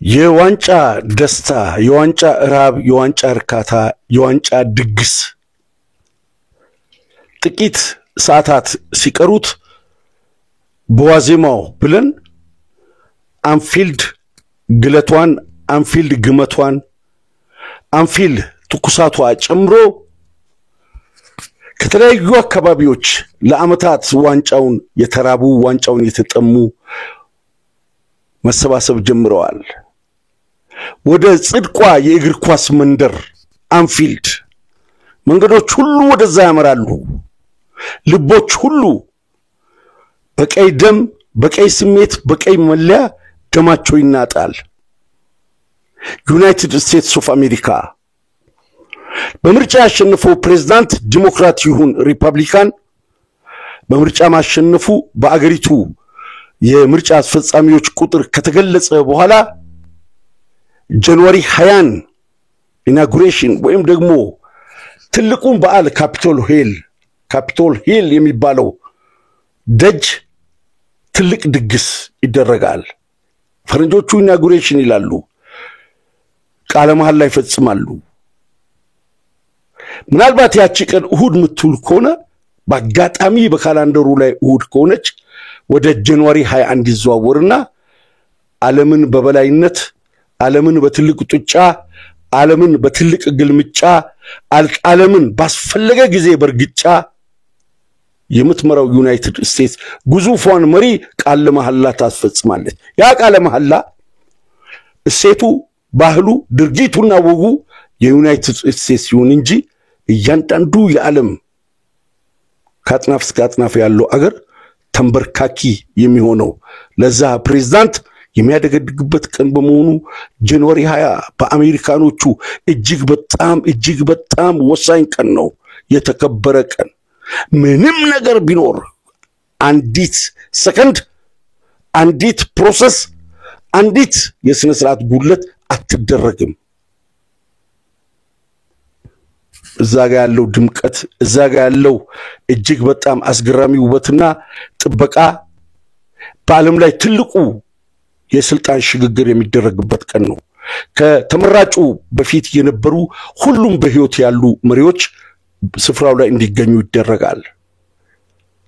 የዋንጫ ደስታ የዋንጫ ራብ የዋንጫ እርካታ የዋንጫ ድግስ ጥቂት ሰዓታት ሲቀሩት በዋዜማው ብለን አንፊልድ ግለቷን አንፊልድ ግመቷን አንፊልድ ትኩሳቷ ጨምሮ ከተለያዩ አካባቢዎች ለአመታት ዋንጫውን የተራቡ ዋንጫውን የተጠሙ መሰባሰብ ጀምረዋል ወደ ጽድቋ የእግር ኳስ መንደር አንፊልድ መንገዶች ሁሉ ወደዛ ያመራሉ ልቦች ሁሉ በቀይ ደም በቀይ ስሜት በቀይ መለያ ደማቸው ይናጣል ዩናይትድ ስቴትስ ኦፍ አሜሪካ በምርጫ ያሸነፈው ፕሬዝዳንት ዲሞክራት ይሁን ሪፐብሊካን በምርጫ ማሸነፉ በአገሪቱ የምርጫ አስፈጻሚዎች ቁጥር ከተገለጸ በኋላ ጃንዋሪ 20 ኢናጉሬሽን ወይም ደግሞ ትልቁን በዓል ካፒቶል ሂል የሚባለው ደጅ ትልቅ ድግስ ይደረጋል ፈረንጆቹ ኢናጉሬሽን ይላሉ ቃለ መሐላ ላይ ይፈጽማሉ ምናልባት ያቺ ቀን እሁድ ምትውል ከሆነ በአጋጣሚ በካላንደሩ ላይ እሁድ ከሆነች ወደ ጃንዋሪ 21 ይዘዋወርና ዓለምን በበላይነት ዓለምን በትልቅ ጡጫ ዓለምን በትልቅ ግልምጫ ዓለምን ባስፈለገ ጊዜ በርግጫ የምትመራው ዩናይትድ ስቴትስ ግዙፏን መሪ ቃለ መሐላ ታስፈጽማለች ያ ቃለ መሐላ እሴቱ ባህሉ ድርጊቱና ወጉ የዩናይትድ ስቴትስ ይሁን እንጂ እያንዳንዱ የዓለም ካጥናፍ እስከ አጥናፍ ያለው አገር ተንበርካኪ የሚሆነው ለዛ ፕሬዝዳንት የሚያደገድግበት ቀን በመሆኑ ጃንዋሪ 20 በአሜሪካኖቹ እጅግ በጣም ወሳኝ ቀን ነው የተከበረ ቀን ምንም ነገር ቢኖር አንዲት ሰከንድ አንዲት ፕሮሰስ አንዲት የስነ ስርዓት ጉድለት አትደረግም እዛጋ ያለው ድምቀት እዛጋ ያለው እጅግ በጣም አስገራሚ ውበትና ጥበቃ በዓለም ላይ ትልቁ የስልጣን ሽግግር የሚደረግበት ቀን ነው ከተመራጩ በፊት የነበሩ ሁሉም በህይወት ያሉ መሪዎች ስፍራው ላይ እንዲገኙ ይደረጋል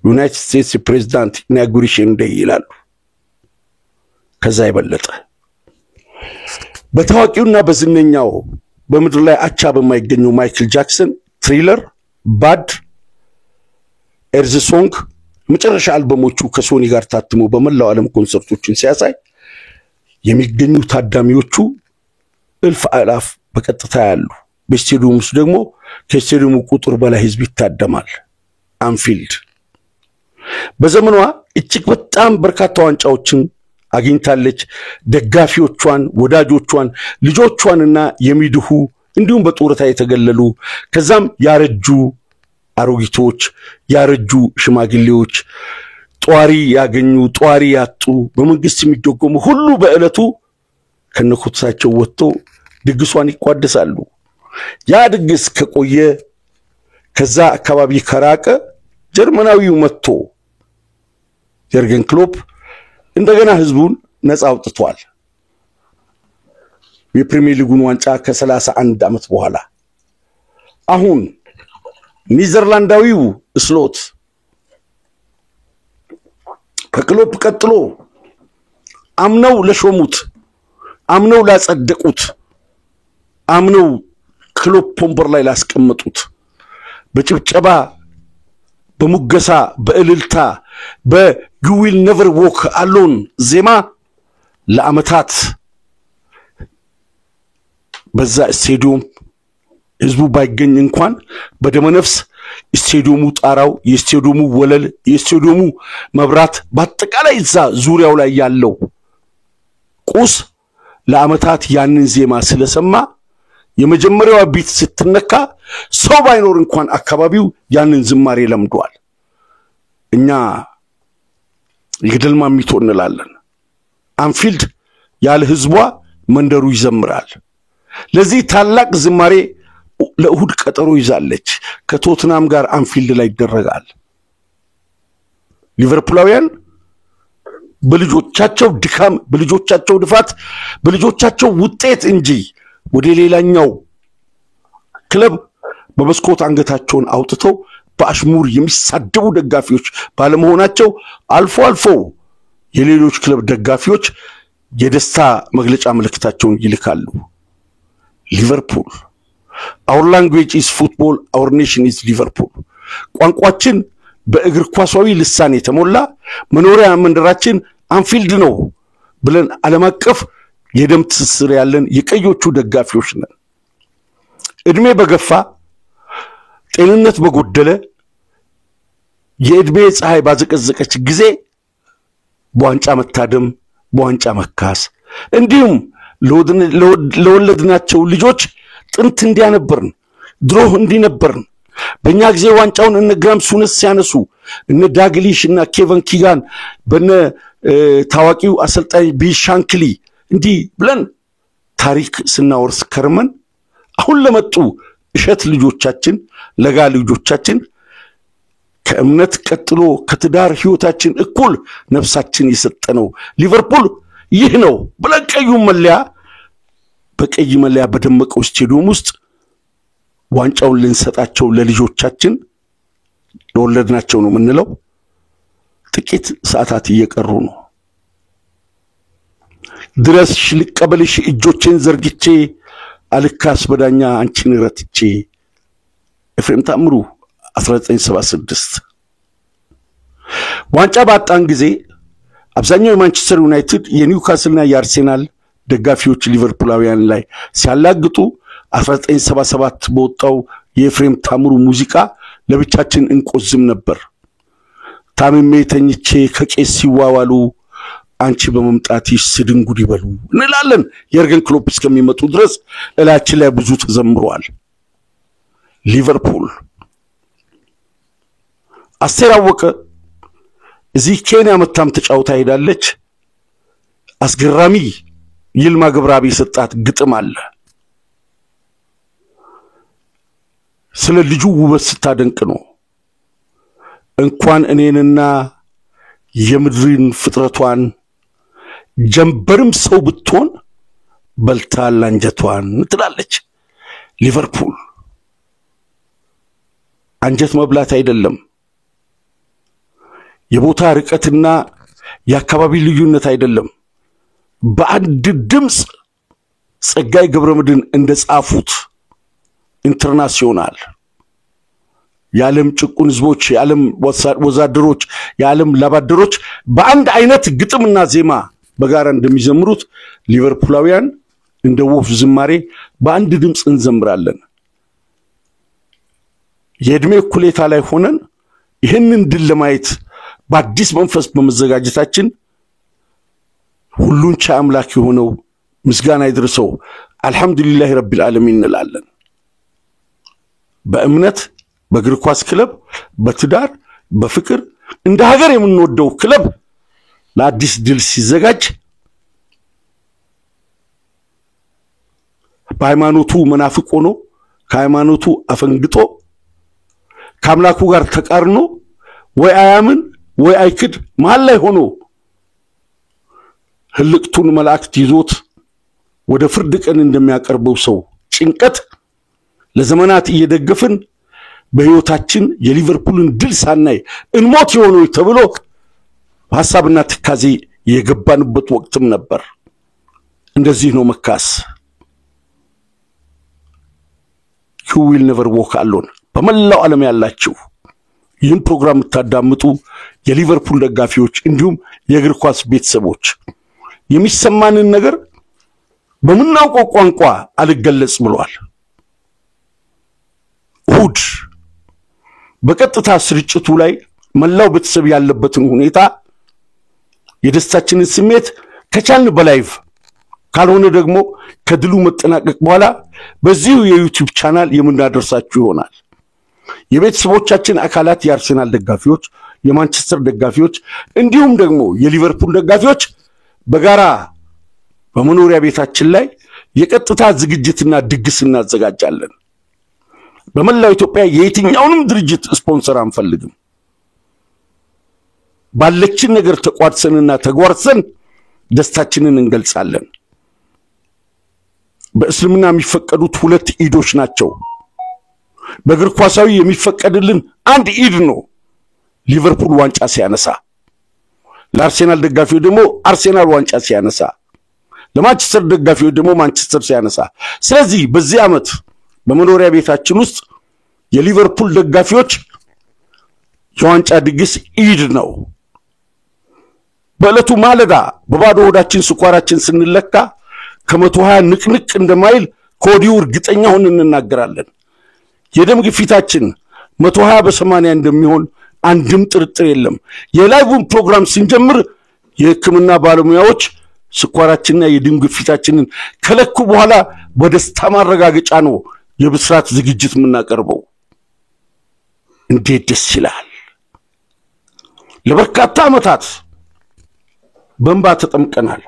ዩናይትድ ስቴትስ ፕሬዝዳንት ኢናጉሬሽን ዴይ ይላሉ ከዛ ይበለጠ በታዋቂውና በዝነኛው በመድር ላይ አቻ በማይገኘው ማይክል ጃክሰን ትሪለር ባድ ኤርዝ ሶንግ መጨረሻ አልበሞቹ ከሶኒ ጋር ታትሞ በመላው ዓለም ኮንሰርቶችን ሲያሳይ የሚገኙ ታዳሚዎቹ እልፍ አላፍ በቀጥታ ያሉ በስቴዲየም ውስጥ ደግሞ ከስቴዲየሙ ቁጥር በላይ ህዝብ ይታደማል አንፊልድ በዘመኗ እጅግ በጣም በርካታ ዋንጫዎችን አግኝታለች ደጋፊዎቿን ወዳጆቿን ልጆቿንና የሚድሁ እንዲሁም በጦርታ የተገለሉ ከዛም ያረጁ አሮጊቶች ያረጁ ሽማግሌዎች ጧሪ ያገኙ ጧሪ ያጡ በመንግስት የሚደጎሙ ሁሉ በእለቱ ከነኩታቸው ወጥቶ ድግሷን ይቋደሳሉ ያ ድግስ ከቆየ ከዛ አካባቢ ከራቀ ጀርመናዊው መጥቶ የርገን ክሎፕ እንደገና ህዝቡን ነፃ አውጥቷል የፕሪሚየር ሊጉን ዋንጫ ከ31 አመት በኋላ አሁን ኒዘርላንዳዊው ስሎት ከክሎፕ ቀጥሎ አምነው ለሾሙት አምነው ላጸደቁት አምነው ክሎፕ ወንበር ላይ ላስቀመጡት በጭብጨባ በሙገሳ በእልልታ you will never walk alone ዜማ ለአመታት በዛ ስቴዲየም ህዝቡ ባይገኝ እንኳን በደመነፍስ ስቴዲየሙ ጣራው የስቴዲየሙ ወለል የስቴዲየሙ መብራት በአጠቃላይ እዛ ዙሪያው ላይ ያለው ቁስ ለአመታት ያንን ዜማ ስለሰማ የመጀመሪያው ቢት ስትነካ ሰው ባይኖር እንኳን አካባቢው ያንን ዝማሬ ለምዷል እኛ ይገደል ማሚቶ እንላለን አንፊልድ ያለ ህዝቧ መንደሩ ይዘምራል ለዚህ ታላቅ ዝማሬ ለእሁድ ቀጠሮ ይዛለች ከቶትናም ጋር አንፊልድ ላይ ይደረጋል ሊቨርፑላውያን በልጆቻቸው ድካም በልጆቻቸው ድፋት በልጆቻቸው ውጤት እንጂ ወደ ሌላኛው ክለብ በመስኮት አንገታቸውን አውጥተው በአሽሙር የሚሳደቡ ደጋፊዎች ባለመሆናቸው አልፎ የሌሎች ክለብ ደጋፊዎች የደስታ መግለጫ መልእክታቸውን ይልካሉ። ሊቨርፑል our language is football, our nation is Liverpool ቋንቋችን በእግር ኳሳዊ ልሳን የተሞላ መኖሪያ መንደራችን አንፊልድ ነው ብለን ዓለም አቀፍ የደም ትስስር ያለን የቀዮቹ ደጋፊዎች ነን። እድሜ በገፋ ጤንነት በጎደለ የእድሜ ፀሐይ ባዘቀዘቀች ጊዜ በዋንጫ መታደም በዋንጫ መካስ እንዲሁም ለወለድናቸው ልጆች ጥንት እንዲያነበርን ድሮ እንዲነበርን በእኛ ጊዜ ዋንጫውን እነ ግራም ሱነስ ሲያነሱ እነ ዳግሊሽ እና ኬቨን ኪጋን በነ ታዋቂው አሰልጣኝ ቢሻንክሊ እንዲህ ብለን ታሪክ ስናወርስ ከርመን አሁን ለመጡ እሸት ልጆቻችን ለጋ ልጆቻችን ከእምነት ቀጥሎ ከትዳር ህይወታችን እኩል ነፍሳችን የሰጠነው ሊቨርፑል ይህ ነው ብለን ቀዩ መለያ በቀይ መለያ በደመቀው ስቴዲየም ውስጥ ዋንጫውን ልንሰጣቸው ለልጆቻችን ለወለድናቸው ነው ምንለው ጥቂት ሰዓታት እየቀሩ ነው። ድረስ ልቀበልሽ እጆቼን ዘርግቼ አልካስ በዳኛ አንቺን ረትቼ ኤፍሬም ታምሩ 1976 ዋንጫ ባጣን ጊዜ አብዛኛው የማንቸስተር ዩናይትድ የኒውካስልና የአርሴናል ደጋፊዎች ሊቨርፑላውያን ላይ ሲያላግጡ 1977 በወጣው የኤፍሬም ታምሩ ሙዚቃ ለብቻችን እንቆዝም ነበር። ታምሜ ተኝቼ ከቄስ ሲዋዋሉ አንቺ በመምጣትሽ ስድንጉድ ይበሉ እንላለን። የርገን ክሎፕ እስከሚመጡ ድረስ እላችን ላይ ብዙ ተዘምሯል። ሊቨርፑል አስተራወቀ እዚህ ኬንያ መታም ተጫውታ ሄዳለች። አስገራሚ ይልማ ገብራቢ ሰጣት ግጥም አለ። ስለ ልጁ ውበት ስታደንቅ ነው እንኳን እኔንና የምድርን ፍጥረቷን ጀምበርም ሰው ብትሆን በልታል አንጀቷን ትላለች። ሊቨርፑል አንጀት መብላት አይደለም የቦታ ርቀትና የአካባቢ ልዩነት አይደለም በአንድ ድምጽ ጸጋይ ገብረመድን እንደጻፉት ኢንተርናሽናል የዓለም ጭቁን ህዝቦች የዓለም ወዛደሮች የዓለም ላባደሮች በአንድ አይነት ግጥምና ዜማ በጋራ እንደሚዘምሩት ሊቨርፑላውያን እንደ ወፍ ዝማሬ በአንድ ድምጽ እንዘምራለን። የእድሜ ኩሌታ ላይ ሆነን ይህንን ድል ለማየት በአዲስ መንፈስ በመዘጋጀታችን ሁሉን ቻይ አምላክ የሆነው ምስጋና ይድረሰው አልহামዱሊላህ ረቢል ዓለሚን እንላለን። በእምነት በእግር ኳስ ክለብ በትዳር በፍቅር እንደ ሀገር የምንወደው ክለብ ለአዲስ ድል ሲዘጋጅ በሃይማኖቱ መናፍቅ ሆኖ ከሃይማኖቱ አፈንግጦ ከአምላኩ ጋር ተቃርኖ ወይ አያምን ወይ አይክድ መሃል ላይ ሆኖ ህልቅቱን መላእክት ይዞት ወደ ፍርድ ቀን እንደሚያቀርበው ሰው ጭንቀት ለዘመናት እየደገፍን በህይወታችን የሊቨርፑልን ድል ሳናይ እንሞት ይሆኑ ተብሎ ሐሳብና ትካዜ የገባንበት ወቅትም ነበር። እንደዚህ ነው መካስ you will never walk alone በመላው ዓለም ያላችሁ ይህን ፕሮግራም ተዳምጡ የሊቨርፑል ደጋፊዎች እንዲሁም የእግር ኳስ ቤተሰቦች የሚሰማንን ነገር በመናውቀው ቋንቋ አልገለጽ ብሏል። እሁድ በቀጥታ ስርጭቱ ላይ መላው ቤተሰብ ያለበትን ሁኔታ የደስታችንን ስሜት ከቻልን በላይቭ ካልሆነ ደግሞ ከድሉ መጠናቀቅ በኋላ በዚሁ የዩቲዩብ ቻናል የምናደርሳችሁ ይሆናል። የቤተሰቦቻችን አካላት የአርሰናል ደጋፊዎች የማንቸስተር ደጋፊዎች እንዲሁም ደግሞ የሊቨርፑል ደጋፊዎች በጋራ በመኖሪያ ቤታችን ላይ የቀጥታ ዝግጅትና ድግስ እናዘጋጃለን። በመላው ኢትዮጵያ የየትኛውንም ድርጅት ስፖንሰር አንፈልግም። ባለችን ነገር ተቋርሰንና ተጓርሰን ደስታችንን እንገልጻለን። በእስልምና የሚፈቀዱት 2 ኢዶች ናቸው። በእግር ኳሳዊ የሚፈቀድልን አንድ ኢድ ነው፣ ሊቨርፑል ዋንጫ ሲያነሳ። ለአርሴናል ደጋፊው ደግሞ አርሴናል ዋንጫ ሲያነሳ፣ ለማንቸስተር ደጋፊው ደግሞ ማንቸስተር ሲያነሳ። ስለዚህ በዚህ ዓመት በመኖሪያ ቤታችን ውስጥ የሊቨርፑል ደጋፊዎች የዋንጫ ድግስ ኢድ ነው። በእለቱ ማለዳ በባዶ ሆዳችን ስኳራችን ስንለካ ከ120 ንቅንቅ እንደማይል ከወዲሁ እርግጠኛ ሆነን እንናገራለን። የደም ግፊታችን 120/80 እንደሚሆን አንድም ጥርጥር የለም። የላይቭን ፕሮግራም ስንጀምር የሕክምና ባለሙያዎች ስኳራችንና የደም ግፊታችንን ከለኩ በኋላ በደስታ ማረጋገጫ ነው የብስራት ዝግጅት የምናቀርበው። እንዴት ደስ ይላል! ለበርካታ ዓመታት በእንባ ተጠምቀናል።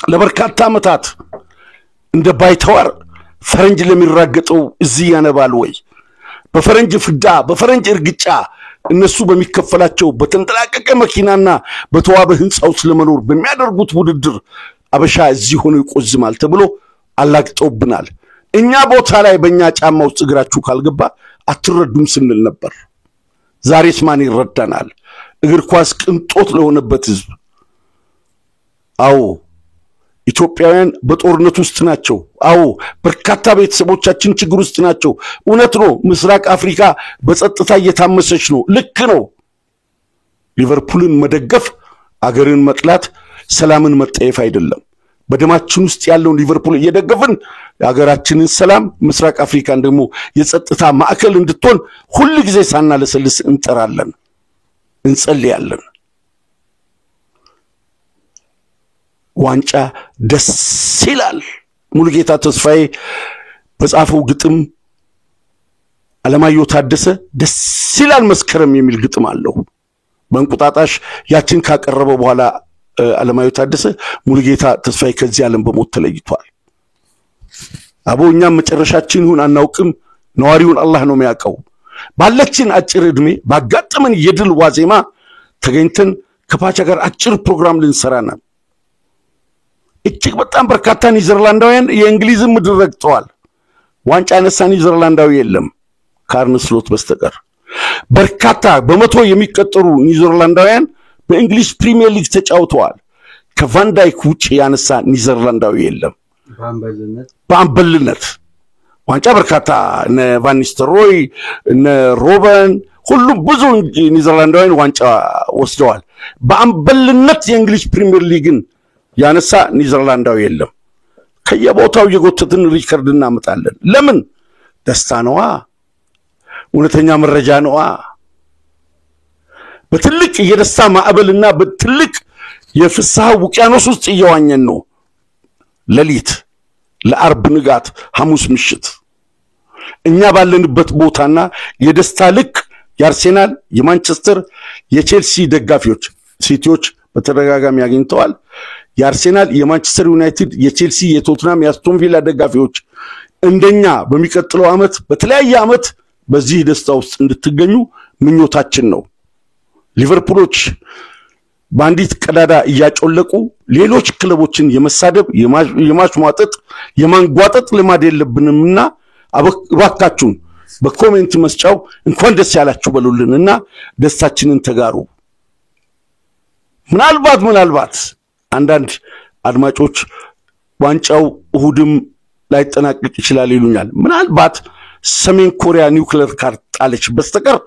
ለበርካታ ዓመታት እንደ ባይተዋር ፈረንጅ ለሚራገጠው እዚህ ያነባል ወይ? በፈረንጅ ፍዳ በፈረንጅ እርግጫ እነሱ በሚከፈላቸው በተንጠላቀቀ መኪናና በተዋበ ህንጻው ስለመኖር በሚያደርጉት ውድድር አበሻ እዚህ ሆኖ ይቆዝማል ተብሎ አላግጠውብናል። እኛ ቦታ ላይ በእኛ ጫማ ውስጥ እግራችሁ ካልገባ አትረዱም ስንል ነበር። ዛሬስ ማን ይረዳናል? እግር ኳስ ቅንጦት ለሆነበት ህዝብ። አዎ ኢትዮጵያውያን በጦርነት ውስጥ ናቸው። አዎ በርካታ ቤተሰቦቻችን ችግር ውስጥ ናቸው። እውነት ነው። ምስራቅ አፍሪካ በጸጥታ እየታመሰች ነው። ልክ ነው። ሊቨርፑልን መደገፍ አገርን መጥላት ሰላምን መጠየፍ አይደለም። በደማችን ውስጥ ያለውን ሊቨርፑል እየደገፍን የሀገራችንን ሰላም ምስራቅ አፍሪካን ደግሞ የጸጥታ ማዕከል እንድትሆን ሁሉ ጊዜ ሳናለሰልስ እንጠራለን፣ እንጸልያለን። ዋንጫ ደስ ይላል። ሙሉጌታ ተስፋዬ በጻፈው ግጥም አለማየሁ ታደሰ ደስ ይላል መስከረም የሚል ግጥም አለው። በእንቁጣጣሽ ያችን ካቀረበው በኋላ አለማየሁ ታደሰ ሙሉጌታ ተስፋዬ ከዚህ ዓለም በሞት ተለይቷል። አቦኛም መጨረሻችን ይሁን አናውቅም፣ ነዋሪውን አላህ ነው የሚያውቀው። ባለችን አጭር እድሜ ባጋጠመን የድል ዋዜማ ተገኝተን ከፓቻ ጋር አጭር ፕሮግራም ልንሰራና እጅግ በጣም በርካታ ኒዘርላንዳውያን የእንግሊዝን ምድር ረግጠዋል። ዋንጫ ያነሳ ኒዘርላንዳዊ የለም ከአርነ ስሎት በስተቀር። በርካታ በመቶ የሚቆጠሩ ኒዘርላንዳውያን በእንግሊዝ ፕሪሚየር ሊግ ተጫውተዋል። ከቫንዳይክ ውጪ ያነሳ ኒዘርላንዳዊ የለም። በአምበልነት ዋንጫ በርካታ እነ ቫን ኒስተልሮይ እነ ሮበን ሁሉም ብዙ ኒዘርላንዳውያን ዋንጫ ወስደዋል። በአምበልነት የእንግሊዝ ፕሪሚየር ሊግን ያነሳ ኒዘርላንዳዊ የለም። ከየቦታው የጎተትን ሪከርድ እናመጣለን። ለምን? ደስታ ነዋ፣ እውነተኛ መረጃ ነዋ። በትልቅ የደስታ ማዕበልና በትልቅ የፍስሐ ውቅያኖስ ውስጥ እየዋኘን ነው። ለሊት ለአርብ ንጋት ሐሙስ ምሽት እኛ ባለንበት ቦታና የደስታ ልክ የአርሴናል የማንቸስተር የቼልሲ ደጋፊዎች ሲቲዎች በተደጋጋሚ ያገኝተዋል። የአርሴናል የማንቸስተር ዩናይትድ የቼልሲ የቶትናም የአስቶን ቪላ ደጋፊዎች እንደኛ በሚቀጥለው ዓመት በተለያየ ዓመት በዚህ ደስታ ውስጥ እንድትገኙ ምኞታችን ነው። ሊቨርፑሎች ባንዲት ቀዳዳ እያጮለቁ ሌሎች ክለቦችን የመሳደብ የማሽሟጠጥ የማንጓጠጥ ልማድ የለብንምና እባካችሁን በኮሜንት መስጫው እንኳን ደስ ያላችሁ በሉልንና ደስታችንን ተጋሩ። ምናልባት አንዳንድ አድማጮች ዋንጫው እሁድም ላይጠናቀቅ ይችላል ይሉኛል። ምናልባት ሰሜን ኮሪያ ኒውክሌር ካርድ ጣለች በስተቀር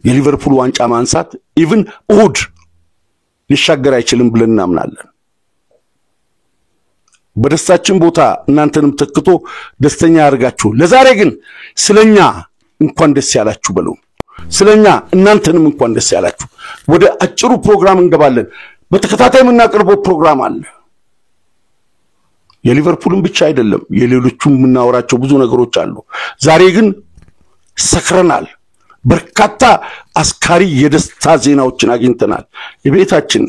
የሊቨርፑል ዋንጫ ማንሳት ኢቭን እሁድ ሊሻገር አይችልም ብለን እናምናለን። በደስታችን ቦታ እናንተንም ተክቶ ደስተኛ ያርጋችሁ። ለዛሬ ግን ስለኛ እንኳን ደስ ያላችሁ በሉ። ስለኛ እናንተንም እንኳን ደስ ያላችሁ። ወደ አጭሩ ፕሮግራም እንገባለን። በተከታታይ የምናቀርበው ፕሮግራም አለ። የሊቨርፑልን ብቻ አይደለም የሌሎቹም የምናወራቸው ብዙ ነገሮች አሉ። ዛሬ ግን ሰክረናል። በርካታ አስካሪ የደስታ ዜናዎችን አግኝተናል። የቤታችን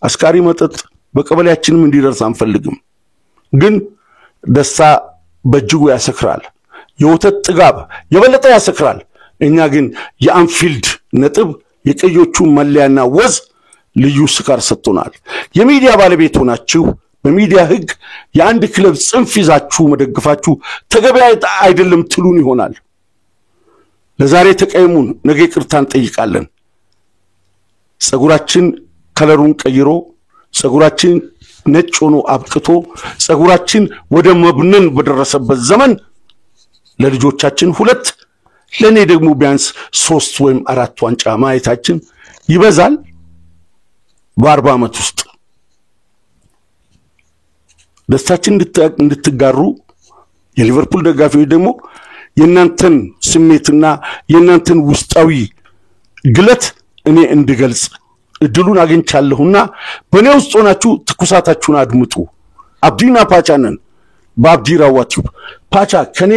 አስካሪ መጠጥ በቀበሌያችንም እንዲደርስ አንፈልግም። ግን ደስታ በእጅጉ ያሰክራል። የወተት ጥጋብ የበለጠ ያሰክራል። እኛ ግን የአንፊልድ ነጥብ የቀዮቹ መለያና ወዝ ልዩ ስካር ሰጥቶናል። የሚዲያ ባለቤት ሆናችሁ በሚዲያ ህግ የአንድ ክለብ ጽንፍ ይዛችሁ መደግፋችሁ ተገቢ አይደለም ትሉን ይሆናል። ለዛሬ ተቀየሙን፣ ነገ ይቅርታን ጠይቃለን። ጸጉራችን ከለሩን ቀይሮ ጸጉራችን ነጭ ሆኖ አብቅቶ ጸጉራችን ወደ መብነን በደረሰበት ዘመን ለልጆቻችን 2 ለኔ ደግሞ ቢያንስ 3 ወይም 4 ዋንጫ ማየታችን ይበዛል። በ40 ዓመት ውስጥ ደስታችን እንድትጋሩ የሊቨርፑል ደጋፊዎች ደግሞ የናንተን ስሜትና የናንተን ውስጣዊ ግለት እኔ እንድገልጽ እድሉን አግኝቻለሁና በኔ ውስጥ ሆናችሁ ትኩሳታችሁን አድምጡ። አብዲና ፓቻነን በአብዲ ራዋቲው ፓቻ ከኔ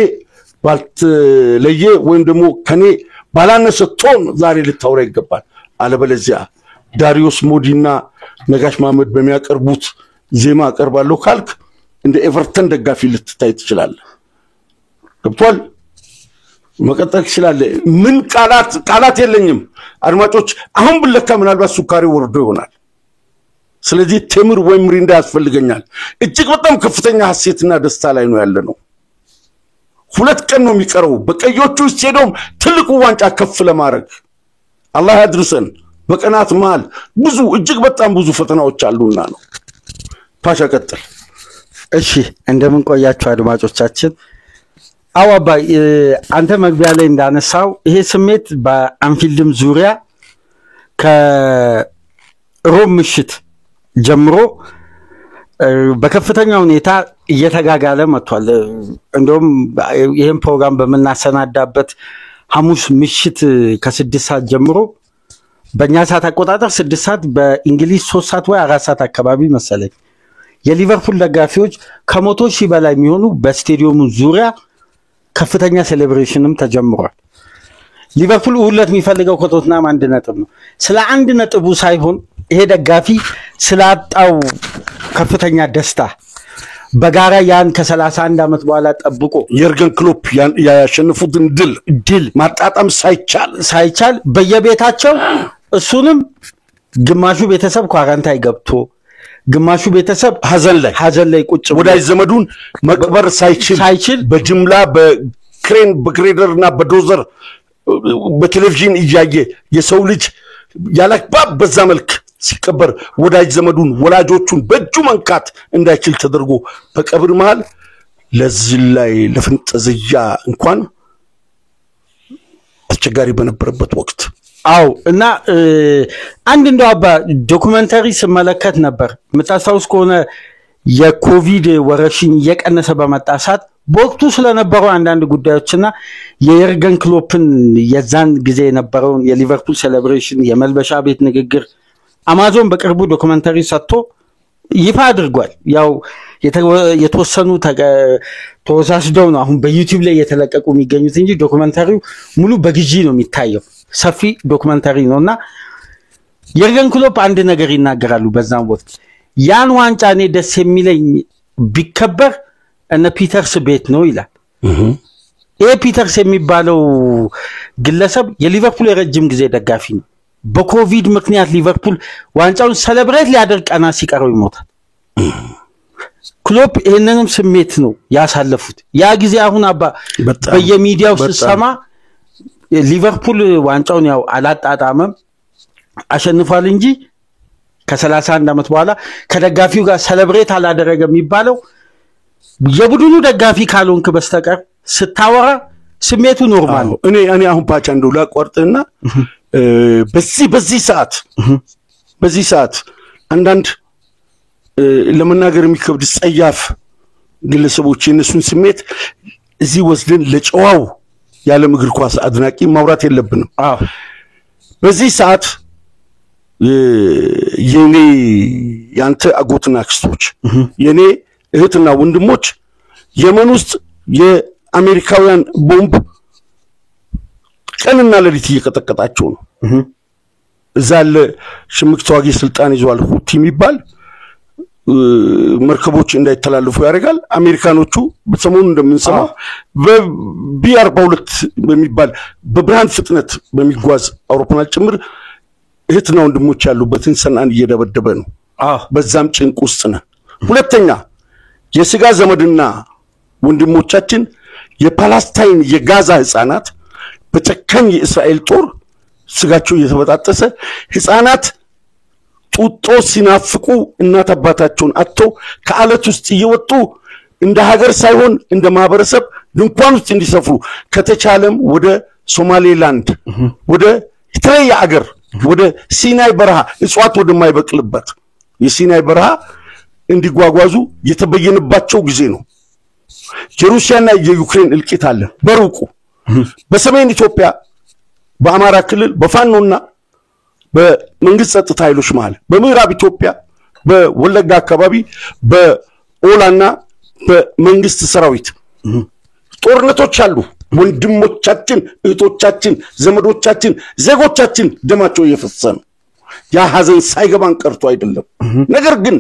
ባልተለየ ወይም ደግሞ ከኔ ባላነሰ ቶን ዛሬ ልታወራ ይገባል። አለበለዚያ ዳሪዮስ ሞዲና ነጋሽ መሐመድ በሚያቀርቡት ዜማ አቀርባለሁ ካልክ እንደ ኤቨርተን ደጋፊ ልትታይ ትችላለህ። ገብቷል? መቀጠል ይችላል። ምን ቃላት የለኝም አድማጮች። አሁን ብለካ ምናልባት ሱካሪ ወርዶ ይሆናል። ስለዚህ ቴምር ወይ ምሪንዳ ያስፈልገኛል። እጅግ በጣም ከፍተኛ ሐሴትና ደስታ ላይ ነው ያለነው። 2 ቀን ነው የሚቀረው በቀዮቹ ስቴዲየም ትልቁ ዋንጫ ከፍ ለማድረግ። አላህ ያድርሰን። በቀናት መሃል ብዙ እጅግ በጣም ብዙ ፈተናዎች አሉና ነው። ፓሻ ቀጥል። እሺ እንደምን ቆያችሁ አድማጮቻችን? አዋባ አንተ መግቢያ ላይ እንዳነሳው ይሄ ስሜት በአንፊልድም ዙሪያ ከሮም ምሽት ጀምሮ በከፍተኛ ሁኔታ እየተጋጋለ መጥቷል። እንደውም ይሄን ፕሮግራም በመናሰናዳበት ሐሙስ ምሽት ከ6 ሰዓት ጀምሮ በእኛ ሰዓት አቆጣጠር 6 ሰዓት በእንግሊዝ 3 ሰዓት ወይ 4 ሰዓት አካባቢ መሰለኝ የሊቨርፑል ደጋፊዎች ከ100 ሺህ በላይ የሚሆኑ በስቴዲየሙ ዙሪያ ከፍተኛ ሴሌብሬሽንም ተጀምሯል። ሊቨርፑል ሁለት የሚፈልገው ከቶትናም 1 ነጥብ ነው። ስለ 1 ነጥቡ ሳይሆን ይሄ ደጋፊ ስላጣው ከፍተኛ ደስታ በጋራ ያን ከ31 ዓመት በኋላ ጠብቆ የርገን ክሎፕ ያሸነፉትን ድል ማጣጣም ሳይቻል በየቤታቸው እሱንም ግማሹ ቤተሰብ ኳራንታይ ገብቶ ግማሹ ቤተሰብ ሐዘን ላይ ቁጭ ወዳጅ ዘመዱን መቅበር ሳይችል በጅምላ በክሬን በግሬደርና በዶዘር በቴሌቪዥን እያየ የሰው ልጅ ያላክባብ በዛ መልክ ሲቀበር ወዳጅ ዘመዱን ወላጆቹን በእጁ መንካት እንዳይችል ተደርጎ በቀብር መሃል ለዚህ ላይ ለፍንጠዝያ እንኳን አስቸጋሪ በነበረበት ወቅት አው እና አንድ እንደው አባ ዶክመንተሪ ስመለከት ነበር። መታሳውስ ከሆነ የኮቪድ ወረርሽኝ እየቀነሰ በመጣ ሰዓት በወቅቱ ስለነበረው አንዳንድ ጉዳዮችና የየርገን ክሎፕን የዛን ጊዜ የነበረውን የሊቨርፑል ሴሌብሬሽን የመልበሻ ቤት ንግግር አማዞን በቅርቡ ዶክመንተሪ ሰጥቶ ይፋ አድርጓል። ያው የተወሰኑ ተወሳስደው ነው አሁን በዩቲዩብ ላይ የተለቀቁ የሚገኙት እንጂ ዶክመንተሪው ሙሉ በግዢ ነው የሚታየው። ሰፊ ዶክመንተሪ ነውና የርገን ክሎፕ አንድ ነገር ይናገራሉ በዛም ወቅት ያን ዋንጫ እኔ ደስ የሚለኝ ቢከበር እነ ፒተርስ ቤት ነው ይላል። ይሄ ፒተርስ የሚባለው ግለሰብ የሊቨርፑል የረጅም ጊዜ ደጋፊ ነው። በኮቪድ ምክንያት ሊቨርፑል ዋንጫውን ሴሌብሬት ሊያደርግ ቀና ሲቀረው ይሞታል። ክሎፕ ይሄንንም ስሜት ነው ያሳለፉት። ያ ጊዜ አሁን አባ በየሚዲያው ሲሰማ ሊቨርፑል ዋንጫውን ያው አላጣጣመም አሸንፏል እንጂ ከ31 ዓመት በኋላ ከደጋፊው ጋር ሴሌብሬት አላደረገም የሚባለው የቡድኑ ደጋፊ ካልሆንክ በስተቀር ስታወራ ስሜቱ ኖርማል ነው። እኔ አሁን ፓቻ እንደው ላቋርጥና በዚህ ሰዓት አንዳንድ ለመናገር የሚከብድ ጸያፍ ግለሰቦች የነሱን ስሜት እዚህ ወስደን ለጨዋው ያለ እግር ኳስ አድናቂ ማውራት የለብንም። በዚህ ሰዓት የኔ ያንተ አጎትና አክስቶች የኔ እህትና ወንድሞች የመን ውስጥ የአሜሪካውያን ቦምብ ቀንና ሌሊት እየቀጠቀጣቸው ነው። እዛለ ሽምቅ ተዋጊ ስልጣን ይዟል ሁቲ የሚባል መርከቦች እንዳይተላለፉ ያደርጋል። አሜሪካኖቹ በሰሞኑ እንደምንሰማው በቢ42 በሚባል በብርሃን ፍጥነት በሚጓዝ አውሮፕላን ጭምር እህትና ወንድሞች ያሉበትን ሰንዓን እየደበደበ ነው በዛም ጭንቅ ውስጥ ነው ሁለተኛ የስጋ ዘመድና ወንድሞቻችን የፓለስታይን የጋዛ ህፃናት በጨካኝ የእስራኤል ጦር ስጋቸው እየተበጣጠሰ ህፃናት ጡጦ ሲናፍቁ እናት አባታቸውን አጥተው ከአለት ውስጥ እየወጡ እንደ ሀገር ሳይሆን እንደ ማህበረሰብ ድንኳን ውስጥ እንዲሰፍሩ ከተቻለም ወደ ሶማሌላንድ ወደ የተለየ ሀገር ወደ ሲናይ በረሃ እጽዋት ወደማይበቅልበት የሲናይ በረሃ እንዲጓጓዙ የተበየነባቸው ጊዜ ነው የሩሲያና የዩክሬን እልቂት አለ በሩቁ በሰሜን ኢትዮጵያ በአማራ ክልል በፋኖና በመንግስት ጸጥታ ኃይሎች መሃል በምዕራብ ኢትዮጵያ በወለጋ አካባቢ በኦላና በመንግስት ሰራዊት ጦርነቶች አሉ ወንድሞቻችን እህቶቻችን ዘመዶቻችን ዜጎቻችን ደማቸው እየፈሰሰ ያ ሐዘን ሳይገባን ቀርቶ አይደለም ነገር ግን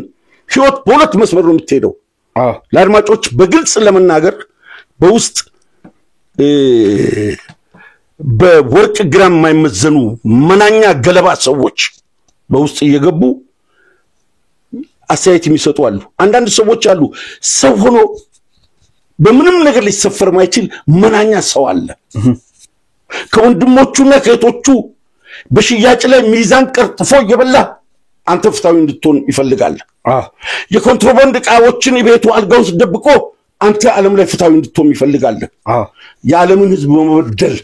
ህይወት በሁለት መስመር ነው የምትሄደው ለአድማጮች በግልጽ ለመናገር በውስጥ በወርቅ ግራም የማይመዘኑ መናኛ ገለባ ሰዎች በውስጥ እየገቡ አስተያየት የሚሰጡ አሉ አንዳንድ ሰዎች አሉ ሰው ሆኖ በምንም ነገር ሊሰፈር ማይችል መናኛ ሰው አለ ከወንድሞቹና ከእህቶቹ በሽያጭ ላይ ሚዛን ቀርጥፎ እየበላ አንተ ፍታዊ እንድትሆን ይፈልጋል የኮንትሮባንድ ዕቃዎችን ቤቱ አልጋው ውስጥ ደብቆ አንተ ዓለም ላይ ፍታዊ እንድትሆን ይፈልጋል የዓለምን ህዝብ በመበደል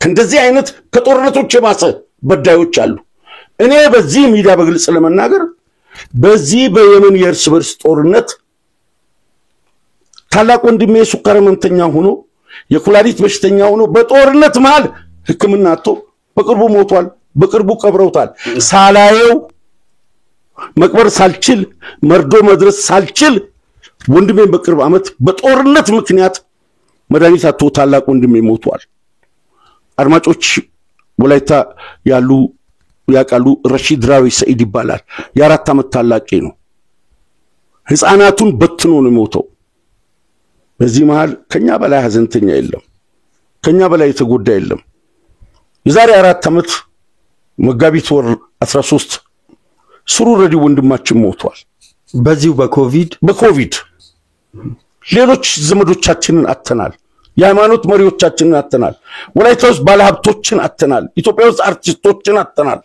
ከእንደዚህ አይነት ከጦርነቶች የባሰ በዳዮች አሉ እኔ በዚህ ሚዲያ በግልጽ ለመናገር በዚህ በየመን የእርስ በርስ ጦርነት ታላቅ ወንድሜ ሱካር ህመምተኛ ሆኖ የኩላሊት በሽተኛ ሆኖ በጦርነት መሃል ህክምና አጥቶ በቅርቡ ሞቷል በቅርቡ ቀብረውታል ሳላየው መቅበር ሳልችል መርዶ መድረስ ሳልችል ወንድሜን በቅርብ አመት በጦርነት ምክንያት መድኃኒት አጥቶ ታላቅ ወንድሜ ሞቷል አድማጮች ወላይታ ያሉ ያቃሉ ረሺድ ራዊ ሰይድ ይባላል የ4 አመት ታላቄ ነው ህፃናቱን በትኖ ነው ሞተው በዚህ መሃል ከኛ በላይ ሀዘንተኛ የለም ከኛ በላይ የተጎዳ የለም የዛሬ 4 አመት መጋቢት ወር 13 ስሩ ረዲ ወንድማችን ሞቷል በዚሁ በኮቪድ ሌሎች ዘመዶቻችንን አተናል የሃይማኖት መሪዎቻችንን አተናል ወላይታ ውስጥ ባለሀብቶችን አተናል ኢትዮጵያ ውስጥ አርቲስቶችን አተናል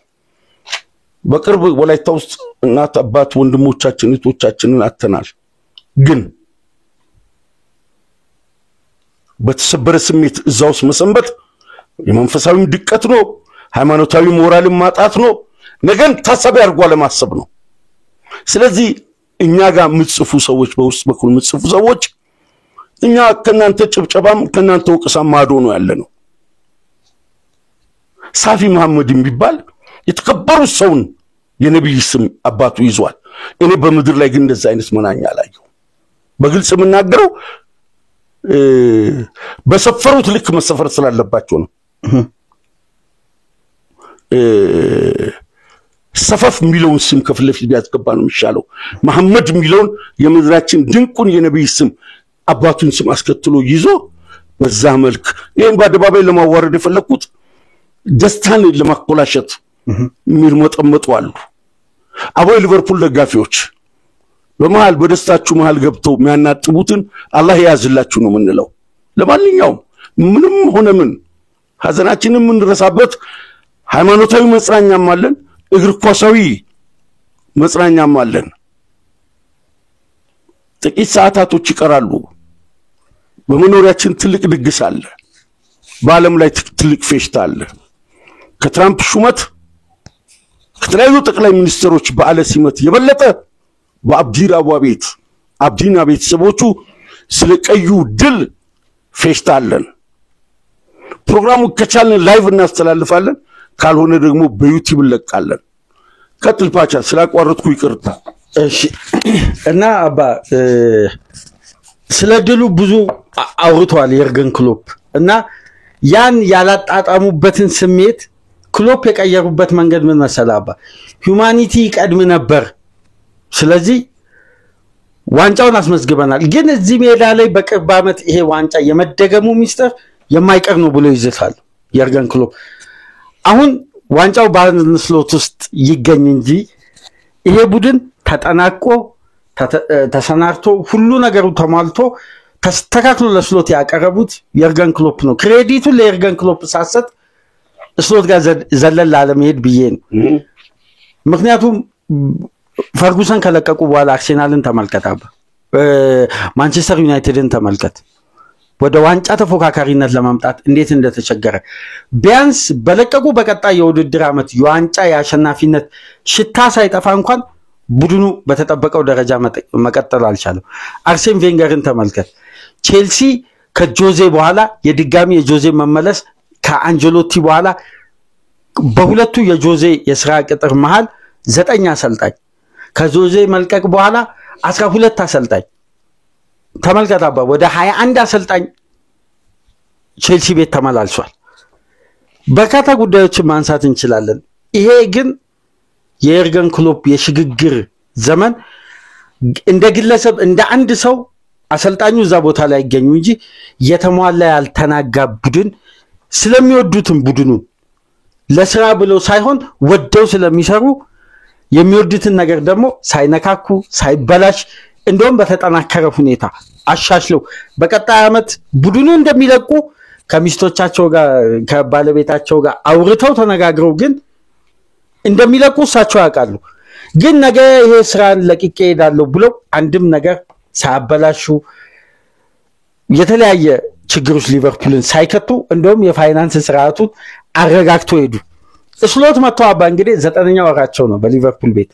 በቅርብ ወላይታ ውስጥ እናት አባት ወንድሞቻችን እህቶቻችንን አተናል ግን በተሰበረ ስሜት እዛውስ መሰንበት የመንፈሳዊ ድቀት ነው ሃይማኖታዊ ሞራልን ማጣት ነው ነገን ታሳቢ አድርጎ ለማሰብ ነው ስለዚህ እኛ ጋር ምጽፉ ሰዎች በውስጥ በኩል ምጽፉ ሰዎች እኛ ከናንተ ጭብጨባም ከናንተ ወቀሳም ማዶ ነው ያለነው ሳፊ መሐመድ የሚባል የተከበሩ ሰውን የነብይ ስም አባቱ ይዟል እኔ በመድር ላይ ግን እንደዛ አይነት መናኛ አላየው በግልጽ ምናገረው በሰፈሩት ልክ መሰፈር ስላለባቸው ነው ሰፈፍ ሚሊዮን ስም ከፍለፊት ቢያስገባ ነው የሚሻለው መሐመድ ሚሊዮን የምድራችን ድንቁን የነብይ ስም አባቱን ስም አስከትሎ ይዞ በዛ መልክ ይሄን በአደባባይ ለማዋረድ የፈለኩት ደስታን ለማቆላሸት ሚርመጠመጡ አሉ አቦ ሊቨርፑል ደጋፊዎች በመሃል በደስታችሁ መሃል ገብተው የሚያናጥቡትን አላህ ያዝላችሁ ነው ምንለው ለማንኛውም ምንም ሆነ ምን ሐዘናችንን ምንረሳበት ሃይማኖታዊ መጽናኛም አለን እግር ኳሳዊ መጽናኛም አለን ጥቂት ሰዓታቶች ይቀራሉ በመኖሪያችን ትልቅ ድግስ አለ በአለም ላይ ትልቅ ፌሽታ አለ ከትራምፕ ሹመት ከተለያዩ ጠቅላይ ሚኒስትሮች በዓለ ሲመት የበለጠ በአብዲራ ቤት አብዲና ቤተሰቦቹ ስለቀዩ ድል ፌሽታ አለን ፕሮግራሙ ከቻልን ላይቭ እናስተላልፋለን ካልሆነ ደግሞ በዩቲዩብ ለቃለን ቀጥል ፓቻ ስላቋረጥኩ ይቅርታ እሺ እና አባ ስለ ድሉ ብዙ አውርቷል የርገን ክሎፕ እና ያን ያላጣጣሙበትን ስሜት ክሎፕ የቀየሩበት መንገድ ምን መሰለህ አባ ሁማኒቲ ቀድም ነበር ስለዚህ ዋንጫውን አስመዝግበናል ግን እዚህ ሜዳ ላይ በቅርብ አመት ይሄ ዋንጫ የመደገሙ ሚስጥር የማይቀር ነው ብሎ ይዘታል የርገን ክሎፕ አሁን ዋንጫው በአንስሎት ውስጥ ይገኝ እንጂ ይሄ ቡድን ተጠናቆ ተሰናርቶ ሁሉ ነገሩ ተሟልቶ ተስተካክሎ ለስሎት ያቀረቡት የርገን ክሎፕ ነው። ክሬዲቱን ለየርገን ክሎፕ ሳሰጥ ስሎት ጋር ዘለል አለመሄድ ብዬ ነው። ምክንያቱም ፈርጉሰን ከለቀቁ በኋላ አርሴናልን ተመልከታባ፣ ማንቸስተር ዩናይትድን ተመልከት፣ ወደ ዋንጫ ተፎካካሪነት ለማምጣት እንዴት እንደተቸገረ ቢያንስ በለቀቁ በቀጣይ የውድድር ዓመት የዋንጫ የአሸናፊነት ሽታ ሳይጠፋ እንኳን ቡድኑ በተጠበቀው ደረጃ መቀጠል አልቻለም። አርሴን ቬንገርን ተመልከት፣ ቼልሲ ከጆዜ በኋላ የድጋሚ የጆዜ መመለስ ከአንጀሎቲ በኋላ በሁለቱ የጆዜ የሥራ ቅጥር መሃል 9 አሰልጣኝ ከጆዜ መልቀቅ በኋላ 12 አሰልጣኝ ተመልከታባ ወደ 21 አሰልጣኝ ቼልሲ ቤት ተመላልሷል። በርካታ ጉዳዮችን ማንሳት እንችላለን። ይሄ ግን የኤርገን ክሎፕ የሽግግር ዘመን እንደ ግለሰብ እንደ አንድ ሰው አሰልጣኙ እዛ ቦታ ላይ ይገኙ እንጂ የተሟላ ያልተናጋ ቡድን ስለሚወዱትም ቡድኑ ለስራ ብለው ሳይሆን ወደው ስለሚሰሩ የሚወዱትን ነገር ደግሞ ሳይነካኩ ሳይበላሽ እንደውም በተጠናከረ ሁኔታ አሻሽለው በቀጣይ ዓመት ቡድኑ እንደሚለቁ ከሚስቶቻቸው ጋር ከባለቤታቸው ጋር አውርተው ተነጋግረው ግን እንደሚለቁ እሳቸው ያውቃሉ። ግን ነገ ይሄ ስራን ለቅቄ ሄዳለሁ ብለው አንድም ነገር ሳያበላሹ የተለያየ ችግሮች ሊቨርፑልን ሳይከቱ እንደውም የፋይናንስ ስርዓቱን አረጋግቶ ሄዱ። ስሎት መጥተው አባ እንግዲህ 9ኛ ወራቸው ነው በሊቨርፑል ቤት።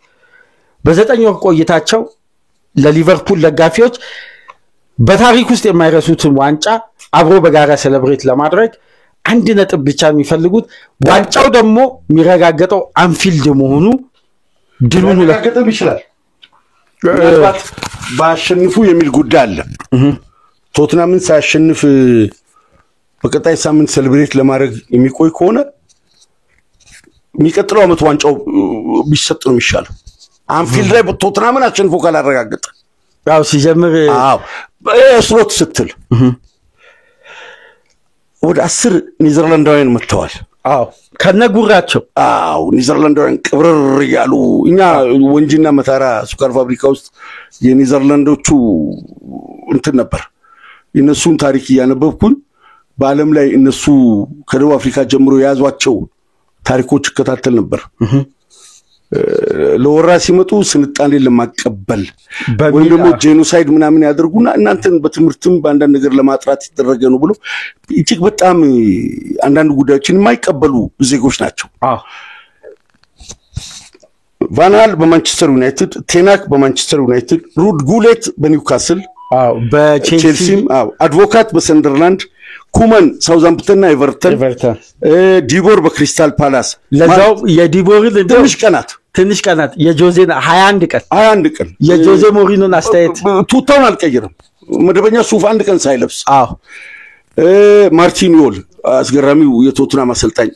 በ9 ወር ቆይታቸው ለሊቨርፑል ደጋፊዎች በታሪክ ውስጥ የማይረሱትን ዋንጫ አብሮ በጋራ ሴሌብሬት ለማድረግ 1 ነጥብ ብቻ የሚፈልጉት ዋንጫው ደግሞ የሚረጋገጠው አንፊልድ መሆኑ ድሉን ለማረጋገጥ ይችላል። ባሸንፉ የሚል ጉዳይ አለ። ቶትናምን ሳያሸንፍ በቀጣይ ሳምንት ሴሌብሬት ለማድረግ የሚቆይ ከሆነ የሚቀጥለው ዓመት ዋንጫው ቢሰጥ ነው የሚሻለው። አንፊልድ ላይ ቶትናምን አሸንፎ ካላረጋገጠ ያው ሲጀምር ስሎት ስትል ወደ 10 ኔዘርላንዳውያን መጥተዋል። ከነጉራቸው ኔዘርላንዳውያን ቅብርር ያሉ እኛ ወንጂና መታራ ሱካር ፋብሪካ ውስጥ የኔዘርላንዶቹ እንትን ነበር። እነሱን ታሪክ ያነበብኩኝ በአለም ላይ እነሱ ከደቡብ አፍሪካ ጀምሮ ያዟቸው ታሪኮች ከተከታተል ነበር። ለወራ ሲመጡ ስንጣኔ ለማቀበል ወይ ደግሞ ጄኖሳይድ ምናምን ያደርጉና እናንተን በትምህርትም በአንዳንድ ነገር ለማጥራት ይደረገ ነው ብሎ እጅግ በጣም አንዳንድ ጉዳዮችን የማይቀበሉ ዜጎች ናቸው። ቫናል በማንቸስተር ዩናይትድ፣ ቴናክ በማንቸስተር ዩናይትድ፣ ሩድ ጉሌት በኒውካስል በቼልሲም አድቮካት በሰንደርላንድ፣ ኩመን ሳውዛምፕተንና ኤቨርተን፣ ዲቦር በክሪስታል ፓላስ። ለዛው የዲቦርን ትንሽ ቀናት የጆዜና 21 ቀን የጆዜ ሞሪኖን አስተያየት ቱታውን አልቀየረም። መደበኛ ሱፍ 1 ቀን ሳይለብስ ማርቲኒዮል አስገራሚው የቶትናም አሰልጣኝ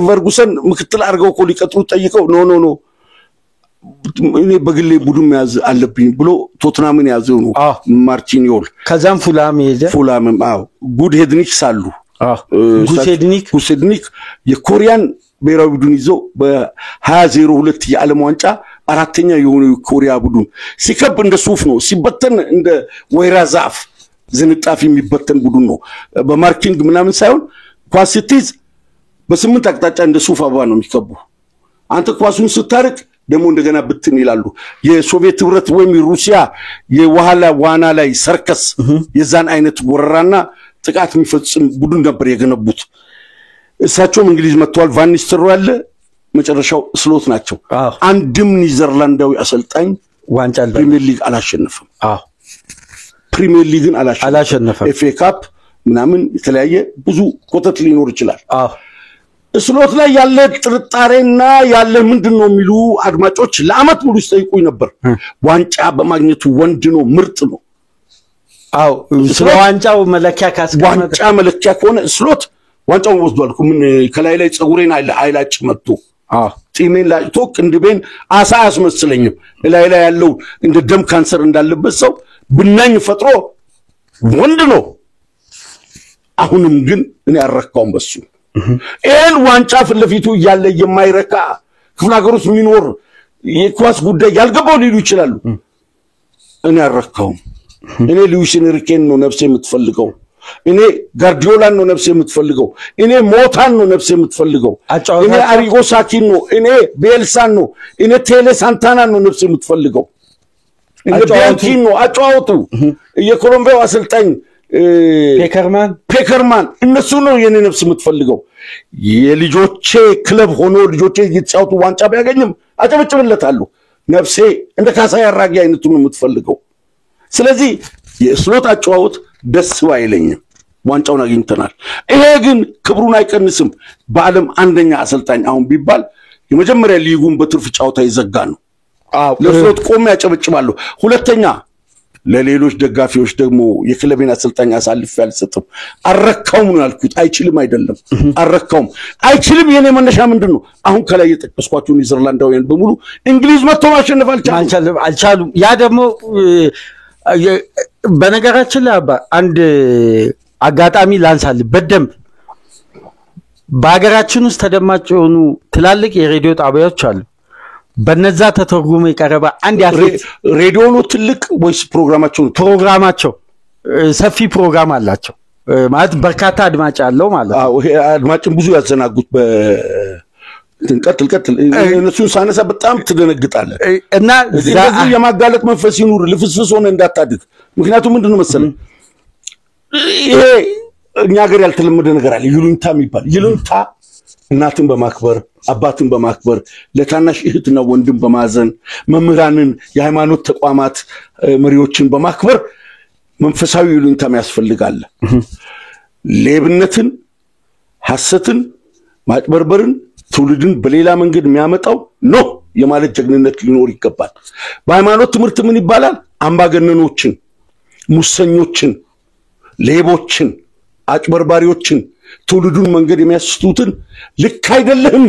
ቨርጉሰን ምክትል አርገው እኮ ሊቀጥሩ ጠይቀው ኖ እኔ በግሌ ቡድን ያዝ አለብኝ ብሎ ቶትናምን ያዘው ነው ማርቲኒዮል። ከዛም ፉላም ጉድ ሄድኒክ ሳሉ ጉሴድኒክ የኮሪያን ብሔራዊ ቡድን ይዞ በ2002 የዓለም ዋንጫ 4ኛ የሆነው የኮሪያ ቡድን ሲከብ እንደ ሱፍ ነው፣ ሲበተን እንደ ወይራ ዛፍ ዝንጣፊ የሚበተን ቡድን ነው። በማርኪንግ ምናምን ሳይሆን ኳስ ስትይዝ በ8 አቅጣጫ እንደ ሱፍ አበባ ነው የሚከቡ። አንተ ኳሱን ስታርቅ ደግሞ እንደገና ብትን ይላሉ። የሶቪየት ህብረት ወይም ሩሲያ የዋሃላ ዋና ላይ ሰርከስ የዛን አይነት ወረራና ጥቃት የሚፈጽም ቡድን ነበር የገነቡት። እሳቸውም እንግሊዝ መጥተዋል። ቫን ኒስተልሮይ ያለ መጨረሻው ስሎት ናቸው። አንድም ኔዘርላንዳዊ አሰልጣኝ ዋንጫ ፕሪሚየር ሊግ አላሸነፈም። ፕሪሚየር ሊግን አላሸነፈም። ኤፍኤ ካፕ ምናምን የተለያየ ብዙ ኮተት ሊኖር ይችላል። ስሎት ላይ ያለ ጥርጣሬና ያለ ምንድነው የሚሉ አድማጮች ለአመት ሙሉ ሲጠይቁኝ ነበር። ዋንጫ በማግኘቱ ወንድ ነው፣ ምርጥ ነው። ስለ ዋንጫው መለኪያ ዋንጫ መለኪያ ከሆነ ስሎት ዋንጫውን ወስዷል። ምን ከላይ ላይ ጸጉሬን አይላጭ መጥቶ ጢሜን ላጭቶ ቅንድቤን አሳ አስመስለኝም ላይ ያለው እንደ ደም ካንሰር እንዳለበት ሰው ብናኝ ፈጥሮ ወንድ ነው። አሁንም ግን እኔ አረካውን በሱ ይሄን ዋንጫ ፍለፊቱ ያለ የማይረካ ክፍለ ሀገር ውስጥ የሚኖር የኳስ ጉዳይ ያልገባው ሊሉ ይችላሉ እኔ አረካውም እኔ ሉዊስ ኤንሪኬን ነው ነፍሴ የምትፈልገው እኔ ጋርዲዮላን ነው ነፍሴ የምትፈልገው እኔ ሞታን ነው ነፍሴ የምትፈልገው እኔ አሪጎ ሳኪን ነው እኔ ቤልሳን ነው እኔ ቴሌ ሳንታናን ነው ነፍሴ የምትፈልገው እኔ ቢያንኪን ነው አጫውቱ የኮሎምቢያው አሰልጣኝ ፔከርማን እነሱ ነው የኔ ነፍስ የምትፈልገው የልጆቼ ክለብ ሆኖ ልጆቼ ይጫውቱ ዋንጫ ቢያገኝም አጨበጭብለታለሁ ነፍሴ እንደ ካሳ ያራጊ አይነቱ ነው የምትፈልገው ስለዚህ የስሎት አጫውት ደስ አይለኝም ዋንጫውን አግኝተናል ይሄ ግን ክብሩን አይቀንስም በአለም አንደኛ አሰልጣኝ አሁን ቢባል የመጀመሪያ ሊጉን በትርፍ ጫውታ ይዘጋ ነው ለስሎት ቆም ያጨበጭባሉ ሁለተኛ ለሌሎች ደጋፊዎች ደግሞ የክለቤን አሰልጣኝ አሳልፍ ያልሰጠው አረካውም ነው ያልኩት አይችልም አይደለም አረካውም አይችልም የኔ መነሻ ምንድነው አሁን ከላይ የተጠቀስኳቸው ኒዘርላንዳውያን በሙሉ እንግሊዝ መጥቶ ማሸነፍ አልቻሉም ያ ደግሞ በነገራችን ላይ አንድ አጋጣሚ ላንሳል በደም በአገራችን ውስጥ ተደማጭ የሆኑ ትላልቅ የሬዲዮ ጣቢያዎች አሉ በነዛ ተተርጉሞ ይቀርባ አንድ ያትሌት ሬዲዮ ነው ትልቅ ወይስ ፕሮግራማቸው ሰፊ ፕሮግራም አላቸው ማለት በርካታ አድማጭ አለው ማለት አዎ ይሄ አድማጭን ብዙ ያዘናጉት ቀጥል እነሱን ሳነሳ በጣም ትደነግጣለህ እና ስለዚህ የማጋለጥ መንፈስ ይኑር ልፍስፍስ ሆነ እንዳታድግ ምክንያቱም ምንድነው መሰለህ ይሄ እኛ ሀገር ያልተለመደ ነገር አለ ይሉንታ የሚባል ይሉንታ እናትን በማክበር አባትን በማክበር ለታናሽ እህትና ወንድም በማዘን መምህራንን የሃይማኖት ተቋማት መሪዎችን በማክበር መንፈሳዊ ይሉንታ ያስፈልጋል ሌብነትን ሐሰትን ማጭበርበርን ትውልድን በሌላ መንገድ የሚያመጣው ነው የማለት ጀግንነት ሊኖር ይገባል በሃይማኖት ትምህርት ምን ይባላል አምባገነኖችን ሙሰኞችን ሌቦችን አጭበርባሪዎችን ትውልዱን መንገድ የሚያስቱትን ልክ አይደለም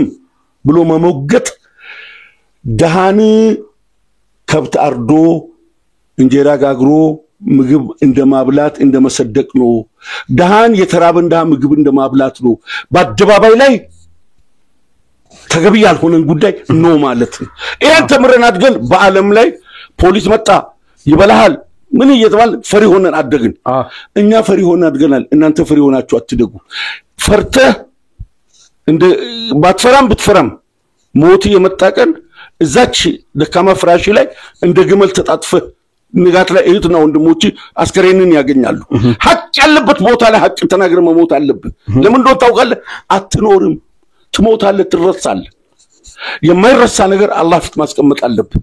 ብሎ መሞገት ደሃን ከብት አርዶ እንጀራ ጋግሮ ምግብ እንደማብላት እንደመሰደቅ ነው ደሃን የተራበን ደሃ ምግብ እንደማብላት ነው በአደባባይ ላይ ተገቢ ያልሆነን ጉዳይ ነው ማለት ነው ይሄን ተምረን አድገን በአለም ላይ ፖሊስ መጣ ይበላሃል ምን እየተባለ ፈሪ ሆነን አደግን እኛ ፈሪ ሆነን አድገናል እናንተ ፈሪ ሆናችሁ አትደጉ ፈርተህ እንደ ባትፈራም ብትፈራም ሞት የመጣቀን እዛች ደካማ ፍራሽ ላይ እንደ ግመል ተጣጥፈ ንጋት ላይ እህትና ወንድሞች አስከሬንን ያገኛሉ ሐቅ ያለበት ቦታ ላይ ሐቅ ተናግረ መሞት አለብህ ለምን እንደው ታውቃለህ አትኖርም ትሞታለህ ትረሳለህ የማይረሳ ነገር አላህ ፊት ማስቀመጥ አለብህ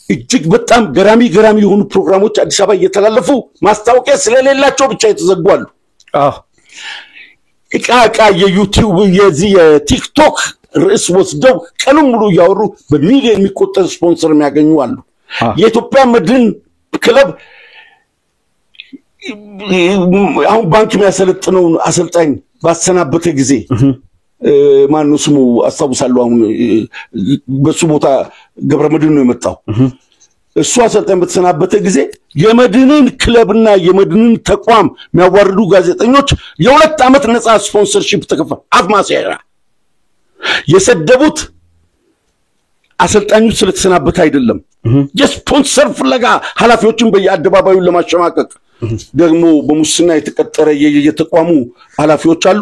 እጅግ በጣም ገራሚ የሆኑ ፕሮግራሞች አዲስ አበባ እየተላለፉ ማስታወቂያ ስለሌላቸው ብቻ የተዘጓሉ እቃ የዩቲዩብ የቲክቶክ ርዕስ ወስደው ቀኑን ሙሉ ያወሩ በሚሊዮን የሚቆጠር ስፖንሰር የሚያገኙ አሉ የኢትዮጵያ መድን ክለብ አሁን ባንክ የሚያሰለጥነው አሰልጣኝ ባሰናበተ ጊዜ ማን ነው ስሙ አስተዋውሳለሁ አሁን በሱ ቦታ ገብረመድህን ነው የመጣው እሱ አሰልጣኝ በተሰናበተ ጊዜ የመድንን ክለብና የመድንን ተቋም የሚያዋርዱ ጋዜጠኞች የሁለት ዓመት ነፃ ስፖንሰርሺፕ ተከፈለ አፍማሲያ የሰደቡት አሰልጣኙ ስለተሰናበተ አይደለም የስፖንሰር ፍለጋ ኃላፊዎችን በየአደባባዩ ለማሸማቀቅ ደግሞ በሙስና የተቀጠረ የተቋሙ ኃላፊዎች አሉ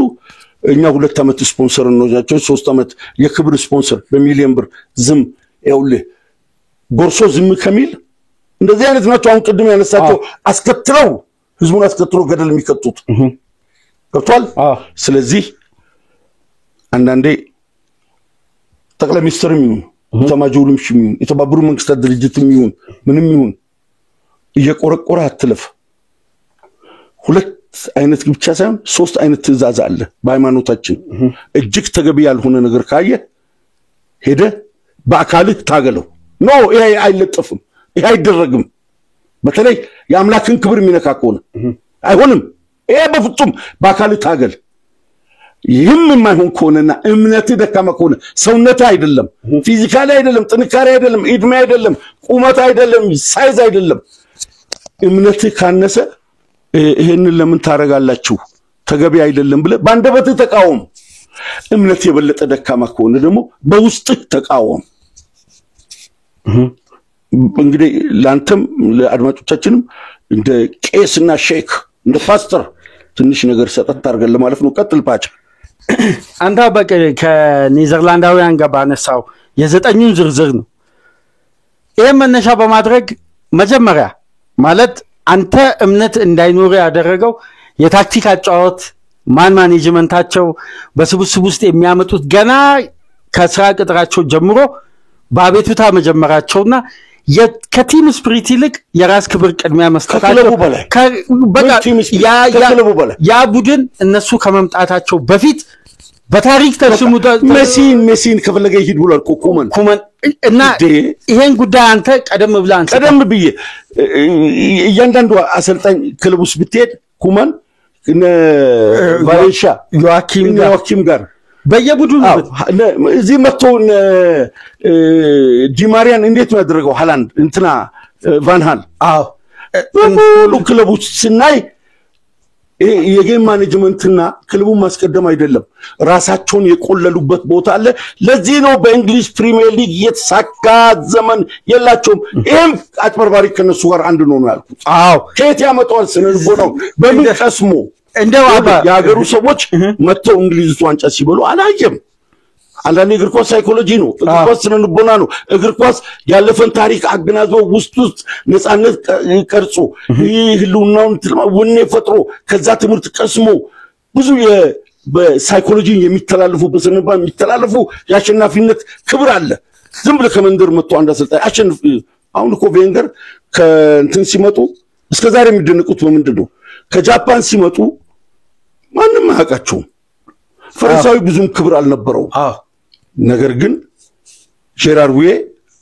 እኛ 2 ዓመት ስፖንሰር እንወዛቸው 3 ዓመት የክብር ስፖንሰር በሚሊዮን ብር ዝም ያውልህ ጎርሶ ዝም ከሚል እንደዚህ አይነት ናቸው አሁን ቅድም ያነሳቸው አስከትለው ህዝቡን አስከትለው ገደል የሚከቱት ገብቷል ስለዚህ አንዳንዴ ጠቅላይ ሚኒስትርም ይሁን ተማጆሉም ሽሚን የተባበሩ መንግስታት ድርጅትም ይሁን ምንም ይሁን እየቆረቆረ አትለፍ ሁለት አይነት ብቻ ሳይሆን 3 አይነት ትእዛዝ አለ በሃይማኖታችን እጅግ ተገቢ ያልሆነ ነገር ካየ ሄደ በአካልህ ታገለው ኖ ይሄ አይለጥፍም ይሄ አይደረግም በተለይ የአምላክን ክብር የሚነካከውና አይሆንም ይሄ በፍጹም በአካልህ ታገል ይህም የማይሆን ከሆነና እምነት ደካማ ከሆነ ሰውነት አይደለም ፊዚካሊ አይደለም ጥንካሬ አይደለም እድሜ አይደለም ቁመት አይደለም ሳይዝ አይደለም እምነት ካነሰ ይሄንን ለምን ታረጋላችሁ ተገቢ አይደለም ብለ ባንደበት ተቃወም እምነት የበለጠ ደካማ ከሆነ ደግሞ በውስጥ ተቃወም እንግዲህ ላንተም ለአድማጮቻችንም እንደ ቄስና ሼክ እንደ ፓስተር ትንሽ ነገር ሰጠት አድርገን ለማለፍ ነው ቀጥል ፓች አንተ በቃ ከኔዘርላንዳውያን ጋር ባነሳው የዘጠኙን ዝርዝር ነው ይሄ መነሻ በማድረግ መጀመሪያ ማለት አንተ እምነት እንዳይኖር ያደረገው የታክቲክ አጫወት ማን ማኔጅመንታቸው በስብስብ ውስጥ የሚያመጡት ገና ከስራ ቅጥራቸው ጀምሮ ባቤቱታ መጀመራቸውና የከቲም ስፒሪት ይልቅ የራስ ክብር ቅድሚያ መስጠታቸው በቃ ያ ቡድን እነሱ ከመምጣታቸው በፊት በታሪክ ተስሙ ሜሲን ከፈለገ ይሄድ ብሏል ኮኩመን እና ይሄን ጉዳይ አንተ ቀደም ብዬ እያንዳንዱ አሰልጣኝ ክለብ ውስጥ ብትሄድ ኩመን ቫሌንሻ ዮአኪም ጋር በየቡድኑ እዚህ መጥቶ ዲማሪያን እንዴት ነው ያደረገው ሃላንድ እንትና ቫንሃል ሁሉ ክለብ ውስጥ ስናይ የጌም ማኔጅመንትና ክለቡን ማስቀደም አይደለም ራሳቸውን የቆለሉበት ቦታ አለ ለዚህ ነው በእንግሊዝ ፕሪሚየር ሊግ የተሳካ ዘመን የላቸውም ይሄም አጭበርባሪ ከነሱ ጋር አንድ ነው ያልኩት ከየት ያመጣዋል ስነልቦናው በምን ቀስሞ እንደው ያገሩ ሰዎች መጥተው እንግሊዝ ዋንጫ ሲበሉ አላየም አንዳንዴ እግር ኳስ ሳይኮሎጂ ነው እግር ኳስ ስነልቦና ነው እግር ኳስ ያለፈን ታሪክ አገናዝቦ ውስጥ ነፃነት ቀርጾ ይህሉናውን ወኔ ፈጥሮ ከዛ ትምህርት ቀስሞ ብዙ በሳይኮሎጂ የሚተላለፉ በስነባ የሚተላለፉ ያሸናፊነት ክብር አለ ዝም ብለ ከመንደር መጥቶ አንድ አሰልጣኝ አሸንፍ አሁን እኮ ቬንገር ከእንትን ሲመጡ እስከዛሬ የሚደነቁት በምንድነው ከጃፓን ሲመጡ ማንንም አያውቃቸው ፈረንሳዊ ብዙም ክብር አልነበረው ነገር ግን ጄራርዌ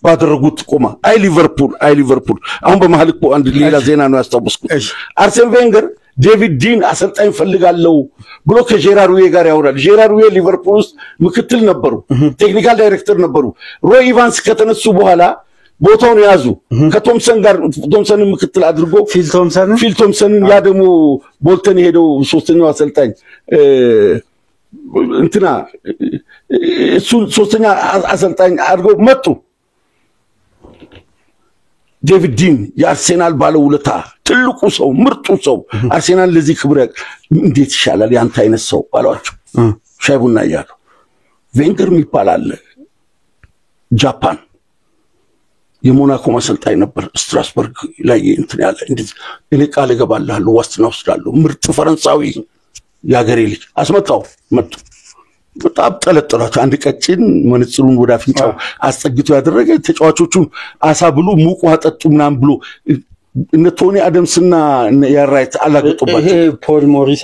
ባደረጉት ቆማ አይ ሊቨርፑል አሁን በመሃል እኮ አንድ ሌላ ዜና ነው ያስተዋወስኩት አርሰን ቬንገር ዴቪድ ዲን አሰልጣኝ ፈልጋለው ብሎ ከጄራርዌ ጋር ያወራል ጄራርዌ ሊቨርፑል ውስጥ ምክትል ነበሩ ቴክኒካል ዳይሬክተር ነበሩ ሮይ ኢቫንስ ከተነሱ በኋላ ቦታውን ያዙ ከቶምሰን ጋር ቶምሰንን ምክትል አድርጎ ፊል ቶምሰንን ያ ደግሞ ቦልተን ሄደው ሶስተኛው አሰልጣኝ እንትና እሱ ሶስተኛ አሰልጣኝ አድርገው መጡ ዴቪድ ዲን የአርሴናል ባለውለታ ትልቁ ሰው ምርጡ ሰው አርሴናል ለዚህ ክብር እንዴት ይሻላል ያንተ አይነት ሰው ባሏቸው ሻይቡና ያሉ ቬንገር ይባላል ጃፓን የሞናኮ ማሰልጣኝ ነበር ስትራስበርግ ላይ እንትን ያለ እንደዚህ እኔ ቃል ገባላለሁ ዋስትና ወስዳለሁ ምርጥ ፈረንሳዊ ያገሬ ልጅ አስመጣው መጡ በጣም ጠለጠላቸው አንድ ቀጭን መንጽሩን ወደ አፍንጫው አስጠግቶ ያደረገ ተጫዋቾቹን አሳብሉ ሙቁ አጠጡናም ብሎ እነ ቶኒ አደምስና ያራይት አላገጡባቸው ይሄ ፖል ሞሪስ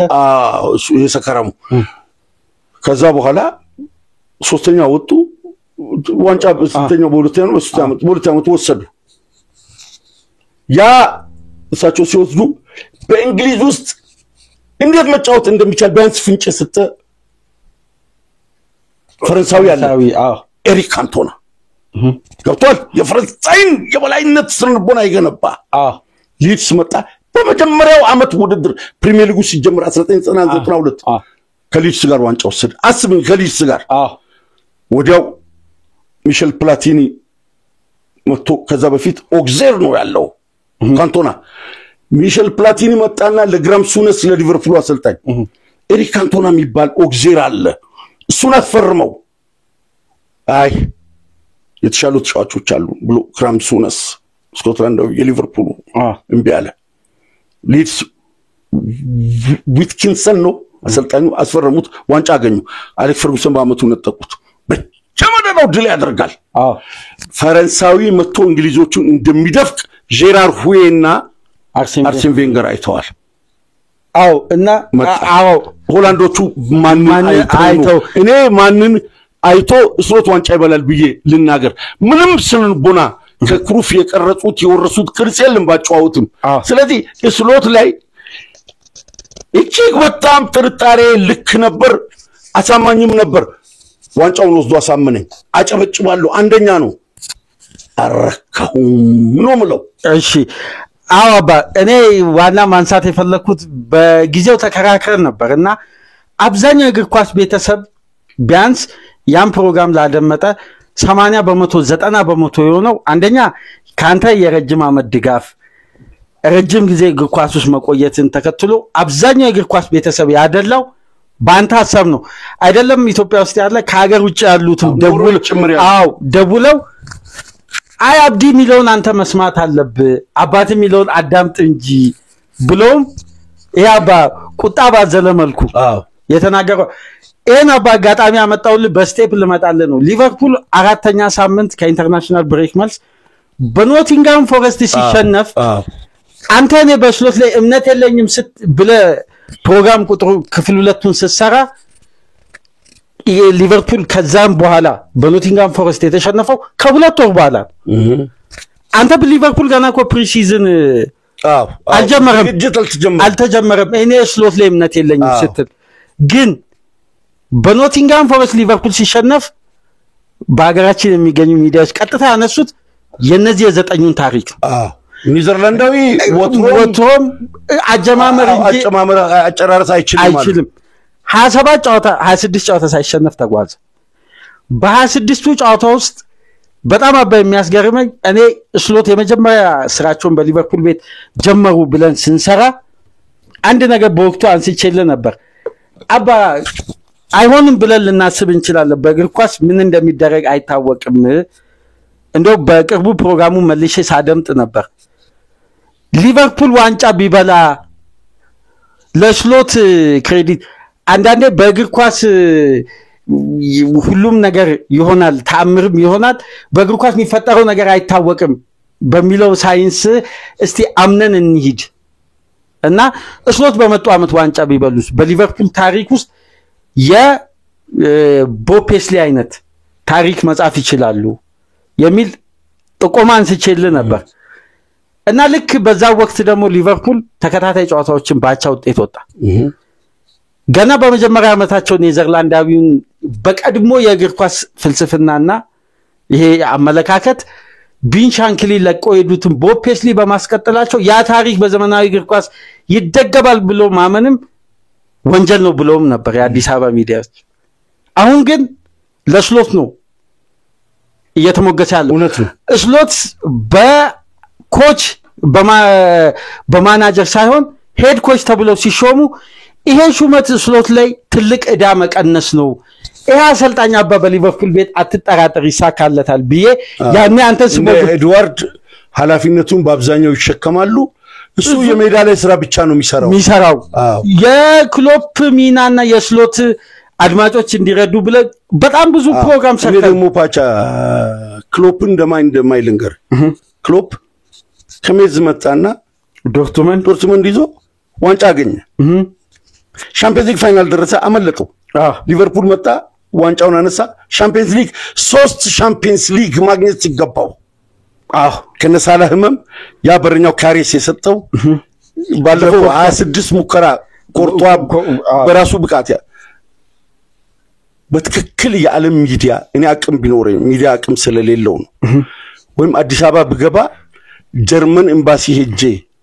እሱ የሰከራሙ ከዛ በኋላ ሶስተኛ ወጡ ዋንጫ በስተኛው በሁለተኛው በሁለተኛው ወሰዱ ያ እሳቸው ሲወስዱ በእንግሊዝ ውስጥ እንዴት መጫወት እንደሚቻል ቢያንስ ፍንጭ ሰጠ ፈረንሳዊ ያለ ኤሪክ ካንቶና ገብቷል የፈረንሳይን የበላይነት ስነልቦና ይገነባ ሊድስ መጣ በመጀመሪያው አመት ውድድር ፕሪሚየር ሊጉ ሲጀምር 1992 ከሊድስ ጋር ዋንጫ ወሰደ አስብን ከሊድስ ጋር ወዲያው ሚሼል ፕላቲኒ መጥቶ ከዛ በፊት ኦግዜር ነው ያለው ካንቶና ሚሼል ፕላቲኒ መጣና ለግራም ሱነስ ለሊቨርፑል አሰልጣኝ ኤሪክ ካንቶና የሚባል ኦግዜር አለ እሱን አፈርመው አይ የተሻሉ ተጫዋቾች አሉ ብሎ ግራም ሱነስ ስኮትላንዳዊ የሊቨርፑል እምቢ አለ ሊድስ ዊትኪንሰን ነው አሰልጣኙ አስፈረሙት ዋንጫ አገኙ አሌክስ ፈርጉሰን በአመቱ ነጠቁት ጀመደው ድል ያደርጋል ፈረንሳዊ መጥቶ እንግሊዞቹን እንደሚደፍቅ ጄራር ሁዌና አርሴን ቬንገር አይተዋል እና ሆላንዶቹ ማንን አይተው እኔ ማንን አይቶ ስሎት ዋንጫ ይበላል ብዬ ልናገር ምንም ስንቦና ከክሩፍ የቀረጹት የወረሱት ቅርጽ የለም ባጫውትም ስለዚህ ስሎት ላይ እጅግ በጣም ጥርጣሬ ልክ ነበር አሳማኝም ነበር ዋንጫውን ወስዶ አሳመነኝ አጨበጭባለሁ አንደኛ ነው አረካው ነው ምለው እሺ አባ እኔ ዋና ማንሳት የፈለኩት በጊዜው ተከራክረን ነበርና አብዛኛው እግር ኳስ ቤተሰብ ቢያንስ ያን ፕሮግራም ላደመጠ 80% 90% የሆነው አንደኛ ካንተ የረጅም ዓመት ድጋፍ ረጅም ጊዜ እግር ኳስ ውስጥ መቆየትን ተከትሎ አብዛኛው እግር ኳስ ቤተሰብ ያደላው ባንተ ሐሳብ ነው አይደለም ኢትዮጵያ ውስጥ ያለ ከሀገር ውጭ ያሉት ደውለው አይ አብዲ ሚሊዮን አንተ መስማት አለብህ አባት ሚሊዮን አዳምጥ እንጂ ብሎም ያባ ቁጣ ባዘለ መልኩ የተናገረው ኤና ባጋጣሚ ያመጣውልህ በስቴፕ ልመጣለ ነው ሊቨርፑል አራተኛ ሳምንት ከኢንተርናሽናል ብሬክ መልስ በኖቲንጋም ፎረስት ሲሸነፍ አንተ እኔ በስሎት ላይ እምነት የለኝም ብለ ፕሮግራም ቁጥሩ ክፍል 2ቱን ሲሰራ ሊቨርፑል ከዛም በኋላ በኖቲንጋም ፎረስት የተሸነፈው ከሁለት ወር በኋላ አንተ በሊቨርፑል ገና እኮ ፕሪሲዝን አልተጀመረም እኔ ስሎት ላይ እምነት የለኝም ስትል ግን በኖቲንጋም ፎረስት ሊቨርፑል ሲሸነፍ በአገራችን የሚገኙ ሚዲያዎች ቀጥታ ያነሱት የነዚህ የዘጠኙን ታሪክ ኒዘርላንዳዊ ወጥቶም አጀማመር አጨራረስ አይችልም 27 ጨዋታ 26 ጨዋታ ሳይሸነፍ ተጓዘ በ26ቱ ጨዋታ ውስጥ በጣም አባይ የሚያስገርመኝ እኔ ስሎት የመጀመሪያ ስራቸውን በሊቨርፑል ቤት ጀመሩ ብለን ስንሰራ አንድ ነገር በወቅቱ አንስቼልህ ነበር አባ አይሆንም ብለን ልናስብ እንችላለን በእግር ኳስ ምን እንደሚደረግ አይታወቅም እንደው በቅርቡ ፕሮግራሙ መልሼ ሳደምጥ ነበር ሊቨርፑል ዋንጫ ቢበላ ለስሎት ክሬዲት አንዳንዴ በእግር ኳስ ሁሉም ነገር ይሆናል ተአምርም ይሆናል በእግር ኳስ የሚፈጠረው ነገር አይታወቅም በሚለው ሳይንስ እስቲ አምነን እንሂድ እና ስሎት በመጡ አመት ዋንጫ ቢበሉስ በሊቨርፑል ታሪክ ውስጥ የቦፔስሊ አይነት ታሪክ መጻፍ ይችላሉ የሚል ጥቆማን ሲችል ነበር እና ልክ በዛ ወቅት ደግሞ ሊቨርፑል ተከታታይ ጨዋታዎችን ባቻ ውጤት ወጣ ገና በመጀመሪያ አመታቸው ኔዘርላንዳዊውን በቀድሞ የእግር ኳስ ፍልስፍናና ይሄ አመለካከት ቢንሻንክሊ ለቆየዱትን ቦፔስሊ በማስቀጠላቸው ያ ታሪክ በዘመናዊ እግር ኳስ ይደገባል ብሎ ማመንም ወንጀል ነው ብሎም ነበር የአዲስ አበባ ሚዲያዎች አሁን ግን ለስሎት ነው እየተሞገሰ ያለው እውነት ነው ስሎት በኮች በማናጀር ሳይሆን ሄድ ኮች ተብለው ሲሾሙ ይሄ ሹመት ስሎት ላይ ትልቅ እዳ መቀነስ ነው ይሄ አሰልጣኝ አባ በሊቨርፑል ቤት አትጠራጠር ይሳካለታል ብዬ ያኔ አንተ ስሞት ኤድዋርድ ኃላፊነቱን በአብዛኛው ይሸከማሉ እሱ የሜዳ ላይ ስራ ብቻ ነው የሚሰራው የክሎፕ ሚናና የስሎት አድማጮች እንዲረዱ ብለ በጣም ብዙ ፕሮግራም ሰርተን ደግሞ ፓቻ ክሎፕ እንደማይልንገር ክሎፕ ከሜዝ መጣና ዶርትመንድ ይዞ ዋንጫ አገኘ ሻምፒዮንስ ሊግ ፋይናል ደረሰ አመለጠው ሊቨርፑል መጣ ዋንጫውን አነሳ ሻምፒዮንስ ሊግ 3 ሻምፒዮንስ ሊግ ማግኘት ሲገባው ከነሳላ ህመም ያ በረኛው ካሬስ የሰጠው ባለፈው 26 ሙከራ ቆርጧ በራሱ ብቃት በትክክል የዓለም ሚዲያ እኔ አቅም ቢኖረኝ ሚዲያ አቅም ስለሌለው ነው ወይም አዲስ አበባ ብገባ ጀርመን ኤምባሲ ሄጄ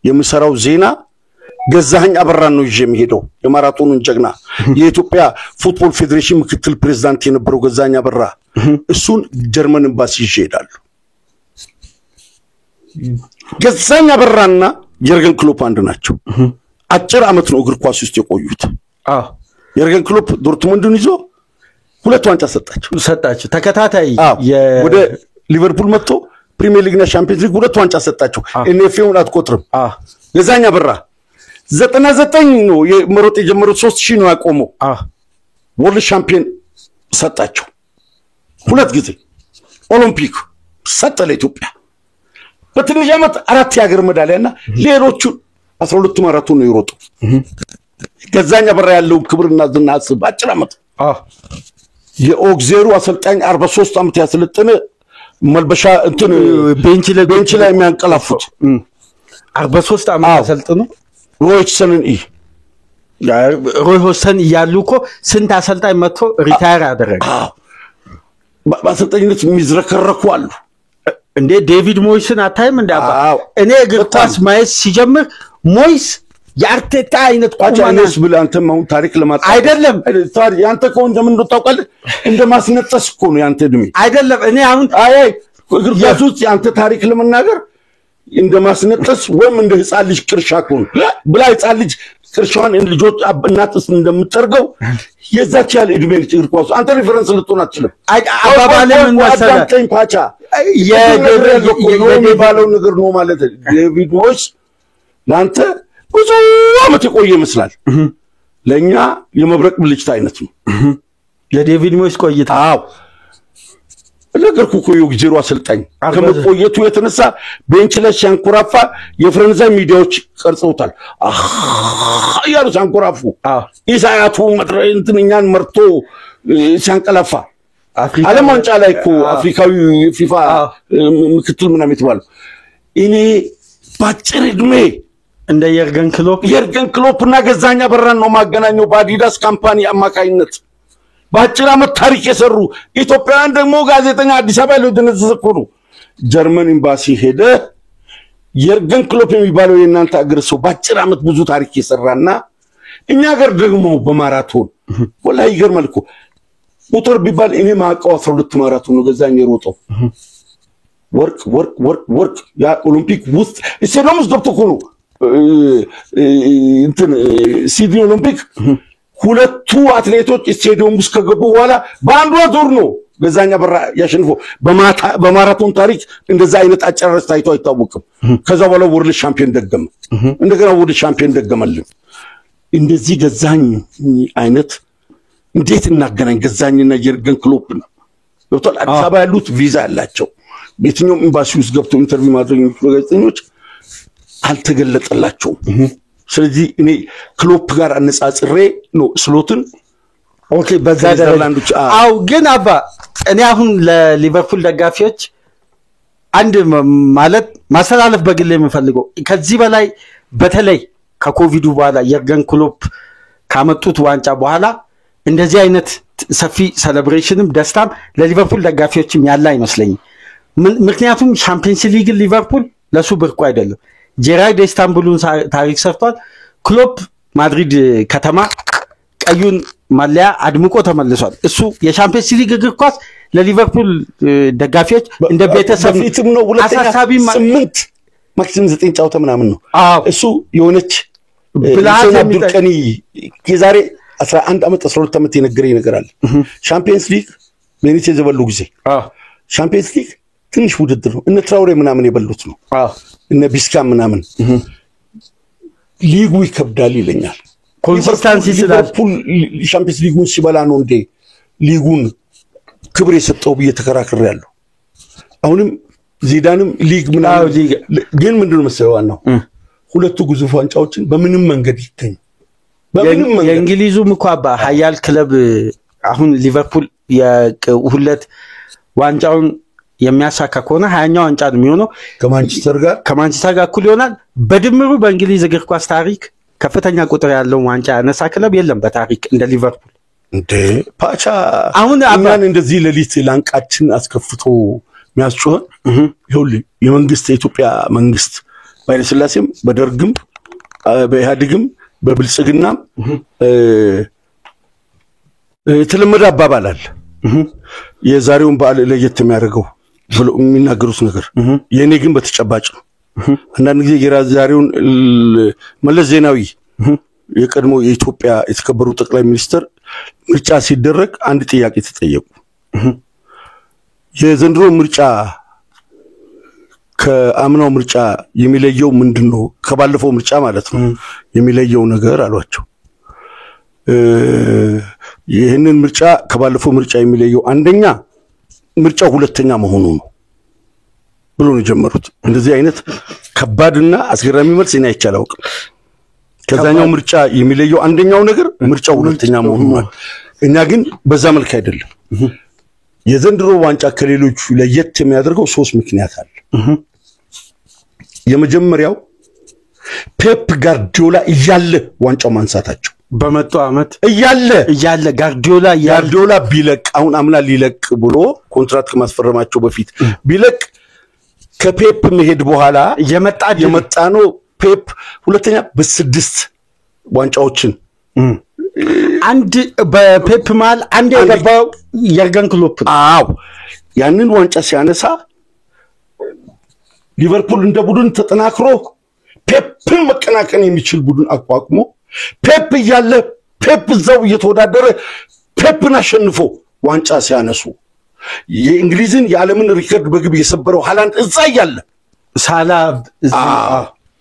የምሰራው ዜና ገዛኸኝ አበራን ነው የሚሄደው የማራቶኑን ጀግና የኢትዮጵያ ፉትቦል ፌዴሬሽን ምክትል ፕሬዝዳንት የነበረው ገዛኸኝ አበራ እሱን ጀርመን ኤምባሲ ይሄዳሉ ገዛኸኝ አበራና የርገን ክሎፕ አንድ ናቸው አጭር አመት ነው እግር ኳስ ውስጥ የቆዩት የርገን ክሎፕ ዶርትሙንድን ይዞ 2 ዋንጫ ሰጣቸው ተከታታይ ወደ ሊቨርፑል መጥቶ ፕሪሚየር ሊግና ሻምፒዮንስ ሊግ 2 ዋንጫ ሰጣቸው ኤንኤፍኤውን አትቆጥርም ገዛኸኝ አበራ 99 ነው የመሮጥ የጀመሩት 3000 ነው ያቆመው ወርልድ ሻምፒዮን ሰጣቸው 2 ጊዜ ኦሎምፒክ ሰጠ ለኢትዮጵያ በትንሽ አመት 4 የሀገር ሜዳሊያና ሌሎቹ 12 ማራቶን ነው ይሮጡ ገዛኸኝ አበራ ያለው ክብርና ዝና አስብ አጭር አመት የኦግዜሩ አሰልጣኝ 43 አመት ያሰለጠነ መልበሻ እንትን ቤንች ላይ የሚያንቀላፉት 43 አመት ያሰልጠኑ ሮይ ሆሰን ያሉኮ ስንት አሰልጣኝ መጥቶ ሪታየር አደረገ በአሰልጣኝነት የሚዝረከረኩ አሉ እንዴ ዴቪድ ሞይስን አታይም እንዳባ እኔ እግር ኳስ ማየት ሲጀምር ሞይስ የአርቴታ አይነት ቋንቋነስ ብለ አንተም አሁን ታሪክ ለማጣ አይደለም ታሪክ ያንተ ኮን እንደምን ታውቃለህ እንደማስነጠስ እኮ ነው ያንተ ድሜ አይደለም እኔ አሁን አይ እግር ኳስ ውስጥ ያንተ ታሪክ ለመናገር እንደማስነጠስ ወይም እንደ ህፃን ልጅ ቅርሻ ኮን ብላ ህፃን ልጅ ቅርሻን ልጆች እናጥስ እንደምትጠርገው የዛች ያለ እድሜ እግር ኳስ አንተ ሪፈረንስ ልትሆን አትችልም አባባሌ ምን መሰለህ አዳምጠኝ ፓቻ የዴቪድ ባለው ነገር ነው ማለት ዴቪድ ሞይስ ላንተ ብዙ አመት የቆየ ይመስላል ለኛ የመብረቅ ብልጭታ አይነት ነው የዴቪድ ሞይስ ቆይታ አዎ ለገርኩ ኮዩ ጊዜሩ አሰልጣኝ ከመቆየቱ የተነሳ ቤንች ላይ ሲያንኮራፋ የፈረንሳይ ሚዲያዎች ቀርጸውታል ያሉ ሲያንኮራፉ ኢሳያቱ እንትኛን መርቶ ሲያንቀላፋ ዓለም ዋንጫ ላይ እኮ አፍሪካዊ ፊፋ ምክትል ምናምን ይተባለው እኔ ባጭር እድሜ እንደ የርገን ክሎፕና ገዛኛ በራን ነው ማገናኘው በአዲዳስ ካምፓኒ አማካይነት ባጭር አመት ታሪክ የሰሩ ኢትዮጵያውያን ደግሞ ጋዜጠኛ አዲስ አበባ ላይ ተነስተሰኩሩ ጀርመን ኤምባሲ ሄደ የርገን ክሎፕ የሚባለው የናንተ አገር ሰው ባጭር አመት ብዙ ታሪክ የሰራና እኛ ሀገር ደግሞ በማራቶን ወላሂ ይገርማል እኮ ሞተር ቢባል እኔ ማቀው 12 ማራቶን ነው ገዛኝ የሮጠው ወርቅ ያ ኦሎምፒክ ውስጥ እሰዶምስ ገብቶ እኮ ነው እንትን ሲድኒ ኦሎምፒክ ሁለቱ አትሌቶች ስቴዲየም ውስጥ ከገቡ በኋላ በአንዱ ዙር ነው ገዛኛ በራ ያሸንፎ በማራቶን ታሪክ እንደዛ አይነት አጨራረስ ታይቶ አይታወቅም ከዛ በኋላ ወርልድ ሻምፒዮን ደገመ እንደገና ወርልድ ሻምፒዮን ደገመልን እንደዚህ ገዛኝ አይነት እንዴት እናገናኝ ገዛኝና የርገን ክሎፕ ነው ዶክተር አዲስ አበባ ያሉት ቪዛ ያላቸው በየትኛው ኤምባሲ ውስጥ ገብተው ኢንተርቪው ማድረግ የሚችሉ ጋዜጠኞች አልተገለጠላቸው ስለዚህ እኔ ክሎፕ ጋር አነጻጽሬ ነው ስሎትን ኦኬ በዛ ደረጃ አው ግን አባ እኔ አሁን ለሊቨርፑል ደጋፊዎች አንድ ማለት ማስተላለፍ በግል የምፈልገው ከዚህ በላይ በተለይ ከኮቪዱ በኋላ የርገን ክሎፕ ካመጡት ዋንጫ በኋላ እንደዚህ አይነት ሰፊ ሴሌብሬሽንም ደስታም ለሊቨርፑል ደጋፊዎችም ያለ አይመስለኝም ምክንያቱም ቻምፒየንስ ሊግ ሊቨርፑል ለሱ ብርቁ አይደለም ጄራርድ ኢስታንቡልን ታሪክ ሰርቷል ክሎፕ ማድሪድ ከተማ ቀዩን ማሊያ አድምቆ ተመልሷል እሱ የቻምፒየንስ ሊግ እግር ኳስ ለሊቨርፑል ደጋፊዎች እንደ ቤተሰብ ነው አሳሳቢ 8 ማክሲም 9 ጫውታ ምናምን ነው እሱ የሆነች ብላቴ አብዱልቀኒ የዛሬ 11 አመት 12 አመት የነገረኝ ነገር አለ ቻምፒየንስ ሊግ ቤኒቴዝ የበሉ ጊዜ ቻምፒየንስ ሊግ ትንሽ ውድድር ነው እነ ትራውሬ ምናምን የበሉት ነው እነ ቢስካ ምናምን ሊጉ ይከብዳል ይለኛል ኮንሲስተንሲ ስላል ቻምፒየንስ ሊጉን ሲበላ ነው እንዴ ሊጉን ክብር የሰጠው በየተከራከረያለሁ አሁንም ዚዳንም ሊግ ምናምን ግን ምንድነው መሰለህ ዋናው ሁለቱ ግዙፍ ዋንጫዎችን በምንም መንገድ ይገኝ የእንግሊዙም እኮ አባ ሀያል ክለብ አሁን ሊቨርፑል የሁለት ዋንጫውን የሚያሳካ ከሆነ 20ኛው ዋንጫ ነው የሚሆነው ከማንቸስተር ጋር እኩል ይሆናል በድምሩ በእንግሊዝ እግር ኳስ ታሪክ ከፍተኛ ቁጥር ያለው ዋንጫ ያነሳ ክለብ የለም በታሪክ እንደ ሊቨርፑል እንዴ ፓቻ አሁን አማን እንደዚህ ለሊት ላንቃችን አስከፍቶ የሚያስጮህ ይሁን የመንግስት የኢትዮጵያ መንግስት ባይለስላሴም በደርግም በኢህአዴግም በብልጽግናም የተለመደ አባባል አለ የዛሬውን በዓል ለየት የሚያደርገው ብሎ የሚናገሩት ነገር የኔ ግን በተጨባጭ ነው አንዳንድ ጊዜ የዛሬውን መለስ ዜናዊ የቀድሞ የኢትዮጵያ የተከበሩ ጠቅላይ ሚኒስትር ምርጫ ሲደረግ አንድ ጥያቄ ተጠየቁ የዘንድሮ ምርጫ ከአምናው ምርጫ የሚለየው ምንድነው ከባለፈው ምርጫ ማለት ነው የሚለየው ነገር አሏቸው ይሄንን ምርጫ ከባለፈው ምርጫ የሚለየው አንደኛ ምርጫው ሁለተኛ መሆኑ ነው ብሎ ነው ጀመሩት እንደዚህ አይነት ከባድና አስገራሚ መልስ እኔ አይቻላውቅ ከዛኛው ምርጫ የሚለየው አንደኛው ነገር ምርጫው ሁለተኛ መሆኑ ነው እኛ ግን በዛ መልኩ አይደለም የዘንድሮ ዋንጫ ከሌሎቹ ለየት የሚያደርገው 3 ምክንያት አለ የመጀመሪያው ፔፕ ጋርዲዮላ እያለ ዋንጫው ማንሳታቸው በመጣ አመት እያለ ጋርዲዮላ ቢለቅ አሁን አምና ሊለቅ ብሎ ኮንትራክት ከማስፈረማቸው በፊት ቢለቅ ከፔፕ መሄድ በኋላ የመጣ ነው ፔፕ ሁለተኛ በ6 ዋንጫዎችን አንድ በፔፕ ማል አንድ የገባው የርገን ክሎፕ አዎ ያንን ዋንጫ ሲያነሳ ሊቨርፑል እንደ ቡድን ተጠናክሮ ፔፕን መቀናቀን የሚችል ቡድን አቋቁሞ ፔፕ ያለ ፔፕ ዘው እየተወዳደረ ፔፕን አሸንፎ ዋንጫ ሲያነሱ የእንግሊዝን የዓለምን ሪከርድ በግብ የሰበረው ሃላንድ እዛ ያለ ሳላ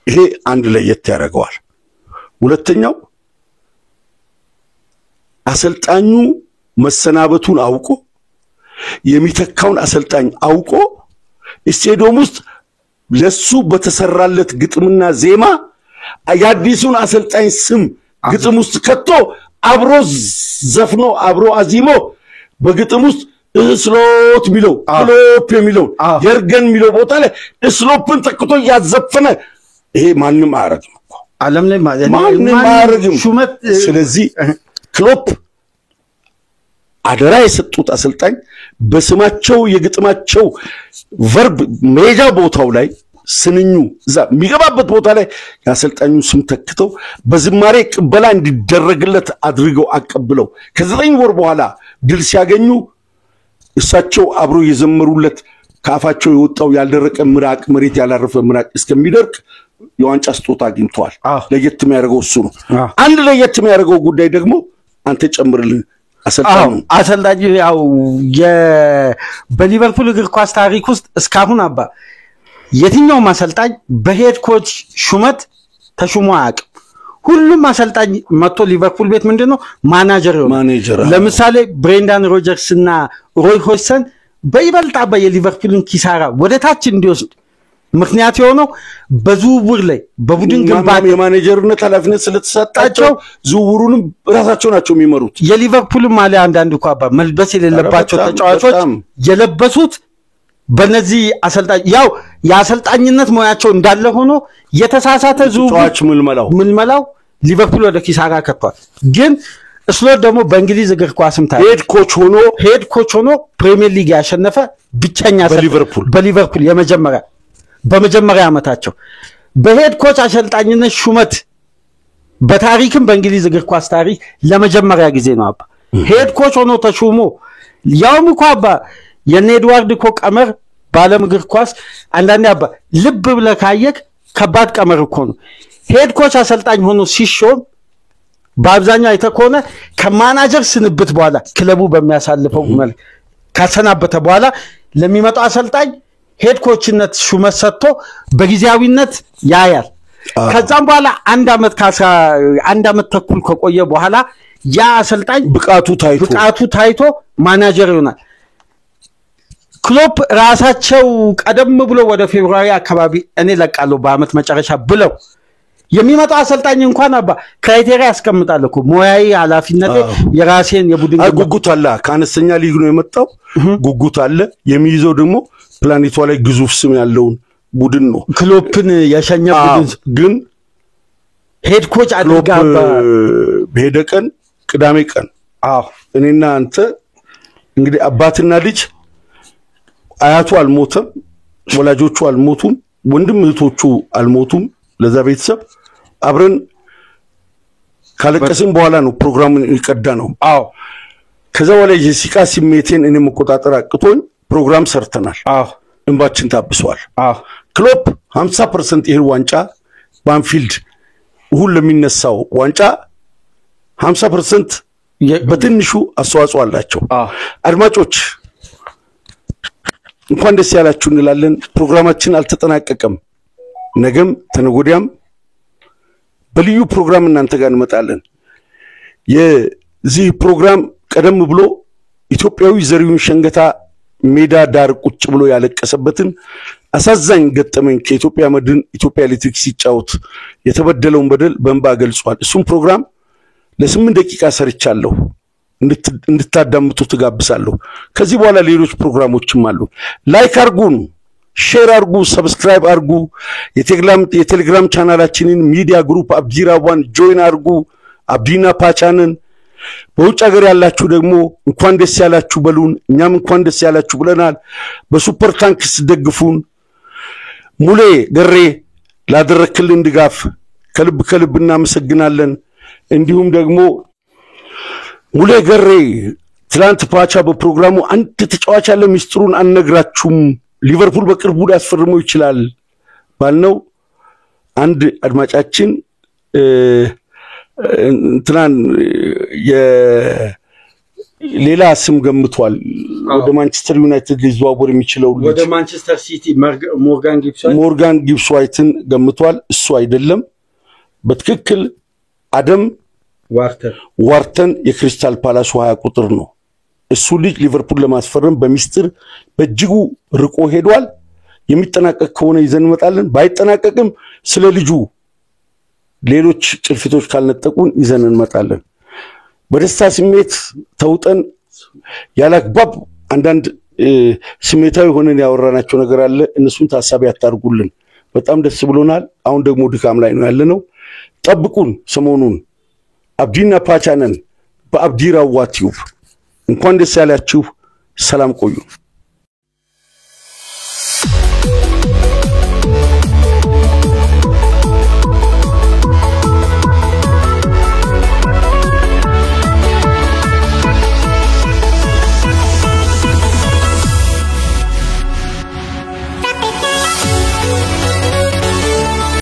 ይሄ አንድ ለየት ያደርገዋል ሁለተኛው አሰልጣኙ መሰናበቱን አውቆ የሚተካውን አሰልጣኝ አውቆ ስቴዲየም ውስጥ ለሱ በተሰራለት ግጥምና ዜማ ያዲሱን አሰልጣኝ ስም ግጥም ውስጥ ከቶ አብሮ ዘፍኖ አብሮ አዚሞ በግጥም ውስጥ ስሎት ሚለው ክሎፕ የሚለው የርገን ሚለው ቦታ ላይ ስሎፕን ተክቶ ያዘፈነ ይሄ ማንንም አያረግም ዓለም ላይ ማንንም አያረግም ስለዚህ ክሎፕ አደራ የሰጡት አሰልጣኝ በስማቸው የግጥማቸው ቨርብ ሜጃ ቦታው ላይ ስንኙ እዛ የሚገባበት ቦታ ላይ ያሰልጣኙ ስም ተክተው በዝማሬ ቅበላ እንዲደረግለት አድርገው አቀብለው ከ9 ወር በኋላ ድል ሲያገኙ እሳቸው አብሮ የዘመሩለት ካፋቸው የወጣው ያልደረቀ ምራቅ መሬት ያላረፈ ምራቅ እስከሚደርቅ የዋንጫ ስጦታ አግኝተዋል ለየት የሚያደርገው እሱ ነው አንድ ለየት የሚያደርገው ጉዳይ ደግሞ አንተ ጨምርልን አሰልጣኙ ያው በሊቨርፑል እግር ኳስ ታሪክ ውስጥ እስካሁን አባ የትኛው አሰልጣኝ በሄድ ኮች ሹመት ተሹሞ አያውቅም ሁሉም አሰልጣኝ መጥቶ ሊቨርፑል ቤት ምንድነው ማናጀር ለምሳሌ ብሬንዳን ሮጀርስ እና ሮይ ሆይሰን በይበልጥ አባ የሊቨርፑልን ኪሳራ ወደታች እንዲወስድ ምክንያት የሆነው በዝውውር ላይ በቡድን ግንባታ የማኔጀርነት ኃላፊነት ስለተሰጣቸው ዝውውሩንም ራሳቸው ናቸው የሚመሩት የሊቨርፑል ማሊያ አንዳንድ እኮ አባ መልበስ የሌለባቸው ተጫዋቾች የለበሱት በነዚህ አሰልጣኝ ያው የአሰልጣኝነት ሙያቸው እንዳለ ሆኖ የተሳሳተ ዝውውር ምልመላው ሊቨርፑል ወደ ኪሳራ ከቷል ግን ስሎት ደግሞ በእንግሊዝ እግር ኳስም ታሪክ ሄድ ኮች ሆኖ ፕሪሚየር ሊግ ያሸነፈ ብቸኛ በሊቨርፑል በመጀመሪያ አመታቸው በሄድ ኮች አሰልጣኝነት ሹመት በታሪክም በእንግሊዝ እግር ኳስ ታሪክ ለመጀመሪያ ጊዜ ነው አባ ሄድ ኮች ሆኖ ተሹሞ ያውም እኮ አባ የኔድዋርድ እኮ ቀመር ባለም እግር ኳስ አንዳንዴ አባ ልብ ብለህ ካየክ ከባድ ቀመር እኮ ነው ሄድ ኮች አሰልጣኝ ሆኖ ሲሾም በአብዛኛው አይተኮነ ከማናጀር ስንብት በኋላ ክለቡ በሚያሳልፈው መልክ ካሰናበተ በኋላ ለሚመጣው አሰልጣኝ ሄድ ኮችነት ሹመት ሰጥቶ በጊዜያዊነት ያያል ከዛም በኋላ አንድ አመት ተኩል ከቆየ በኋላ ያ አሰልጣኝ ብቃቱ ታይቶ ማናጀር ይሆናል ክሎፕ ራሳቸው ቀደም ብሎ ወደ ፌብሩዋሪ አካባቢ እኔ ለቃለሁ በአመት መጨረሻ ብለው የሚመጣው አሰልጣኝ እንኳን አባ ክራይቴሪያ ያስቀምጣል እኮ ሞያዊ ኃላፊነቴ የራሴን የቡድን ጉጉት አለ ካነስተኛ ሊግ ነው የመጣው ጉጉት አለ የሚይዘው ደግሞ ፕላኔቷ ላይ ግዙፍ ስም ያለውን ቡድን ነው ክሎፕን የሸኘ ቡድን ግን ሄድ ኮች አድርጋ በሄደ ቀን ቅዳሜ ቀን እኔና አንተ እንግዲህ አባትና ልጅ አያቱ አልሞተም ወላጆቹ አልሞቱም ወንድም እህቶቹ አልሞቱም ለዛ ቤተሰብ አብረን ካለቀስን በኋላ ነው ፕሮግራሙን ይቀዳ ነው ከዛ በኋላ የሲቃ ስሜቴን እኔ መቆጣጠር አቅቶኝ ፕሮግራም ሰርተናል እንባችን ታብሷል ክሎፕ 50% ይሄን ዋንጫ ባንፊልድ ሁሉ ለሚነሳው ዋንጫ 50% በትንሹ አስተዋጽኦ አላቸው አድማጮች እንኳን ደስ ያላችሁ እንላለን ፕሮግራማችን አልተጠናቀቀም ነገም ተነጎዲያም በልዩ ፕሮግራም እናንተ ጋር እንመጣለን የዚህ ፕሮግራም ቀደም ብሎ ኢትዮጵያዊ ዘሪሁን ሸንገታ ሜዳ ዳር ቁጭ ብሎ ያለቀሰበትን አሳዛኝ ገጠመኝ ከኢትዮጵያ መድን ኢትዮጵያ ኤሌክትሪክ ሲጫወት የተበደለውን በደል በእንባ ገልጿል እሱም ፕሮግራም ለ8 ደቂቃ ሰርቻለሁ እንድታዳምጡ ተጋብሳለሁ ከዚህ በኋላ ሌሎች ፕሮግራሞችም አሉ ላይክ አርጉን ሼር አርጉ ሰብስክራይብ አርጉ የቴሌግራም ቻናላችንን ሚዲያ ግሩፕ አብዲራዋን ጆይን አርጉ አብዲና ፓቻንን በውጭ ሀገር ያላችሁ ደግሞ እንኳን ደስ ያላችሁ በሉን እኛም እንኳን ደስ ያላችሁ ብለናል በሱፐር ታንክስ ደግፉን ሙሌ ገሬ ላደረክልን ድጋፍ ከልብ እናመሰግናለን። እንዲሁም ደግሞ ሙሌ ገሬ ትላንት ፓቻ በፕሮግራሙ አንድ ተጫዋች ያለ ሚስጥሩን አንነግራችሁም ሊቨርፑል በቅርቡ ሊያስፈርመው ይችላል ባልነው አንድ አድማጫችን እንትናን ሌላ ስም ገምቷል ወደ ማንቸስተር ዩናይትድ ሊዘዋወር የሚችለው ወደ ማንቸስተር ሲቲ ሞርጋን ጊብስ ዋይትን ገምቷል እሱ አይደለም በትክክል አደም ዋርተን የክሪስታል ፓላስ 20 ቁጥር ነው እሱ ልጅ ሊቨርፑል ለማስፈረም በሚስጥር በእጅጉ ርቆ ሄዷል የሚጠናቀቅ ከሆነ ይዘን መጣለን ባይጠናቀቅም ስለ ልጁ ሌሎች ጭልፊቶች ካልነጠቁን ይዘን እንመጣለን በደስታ ስሜት ተውጠን ያላግባብ አንዳንድ ስሜታዊ ሆነን ያወራናቸው ነገር አለ እነሱን ታሳቢ ያታርጉልን በጣም ደስ ብሎናል አሁን ደግሞ ድካም ላይ ነው ያለነው ጠብቁን ሰሞኑን አብዲና ፓቻነን በአብዲራዋ ቲዩብ እንኳን ደስ ያላችሁ ሰላም ቆዩ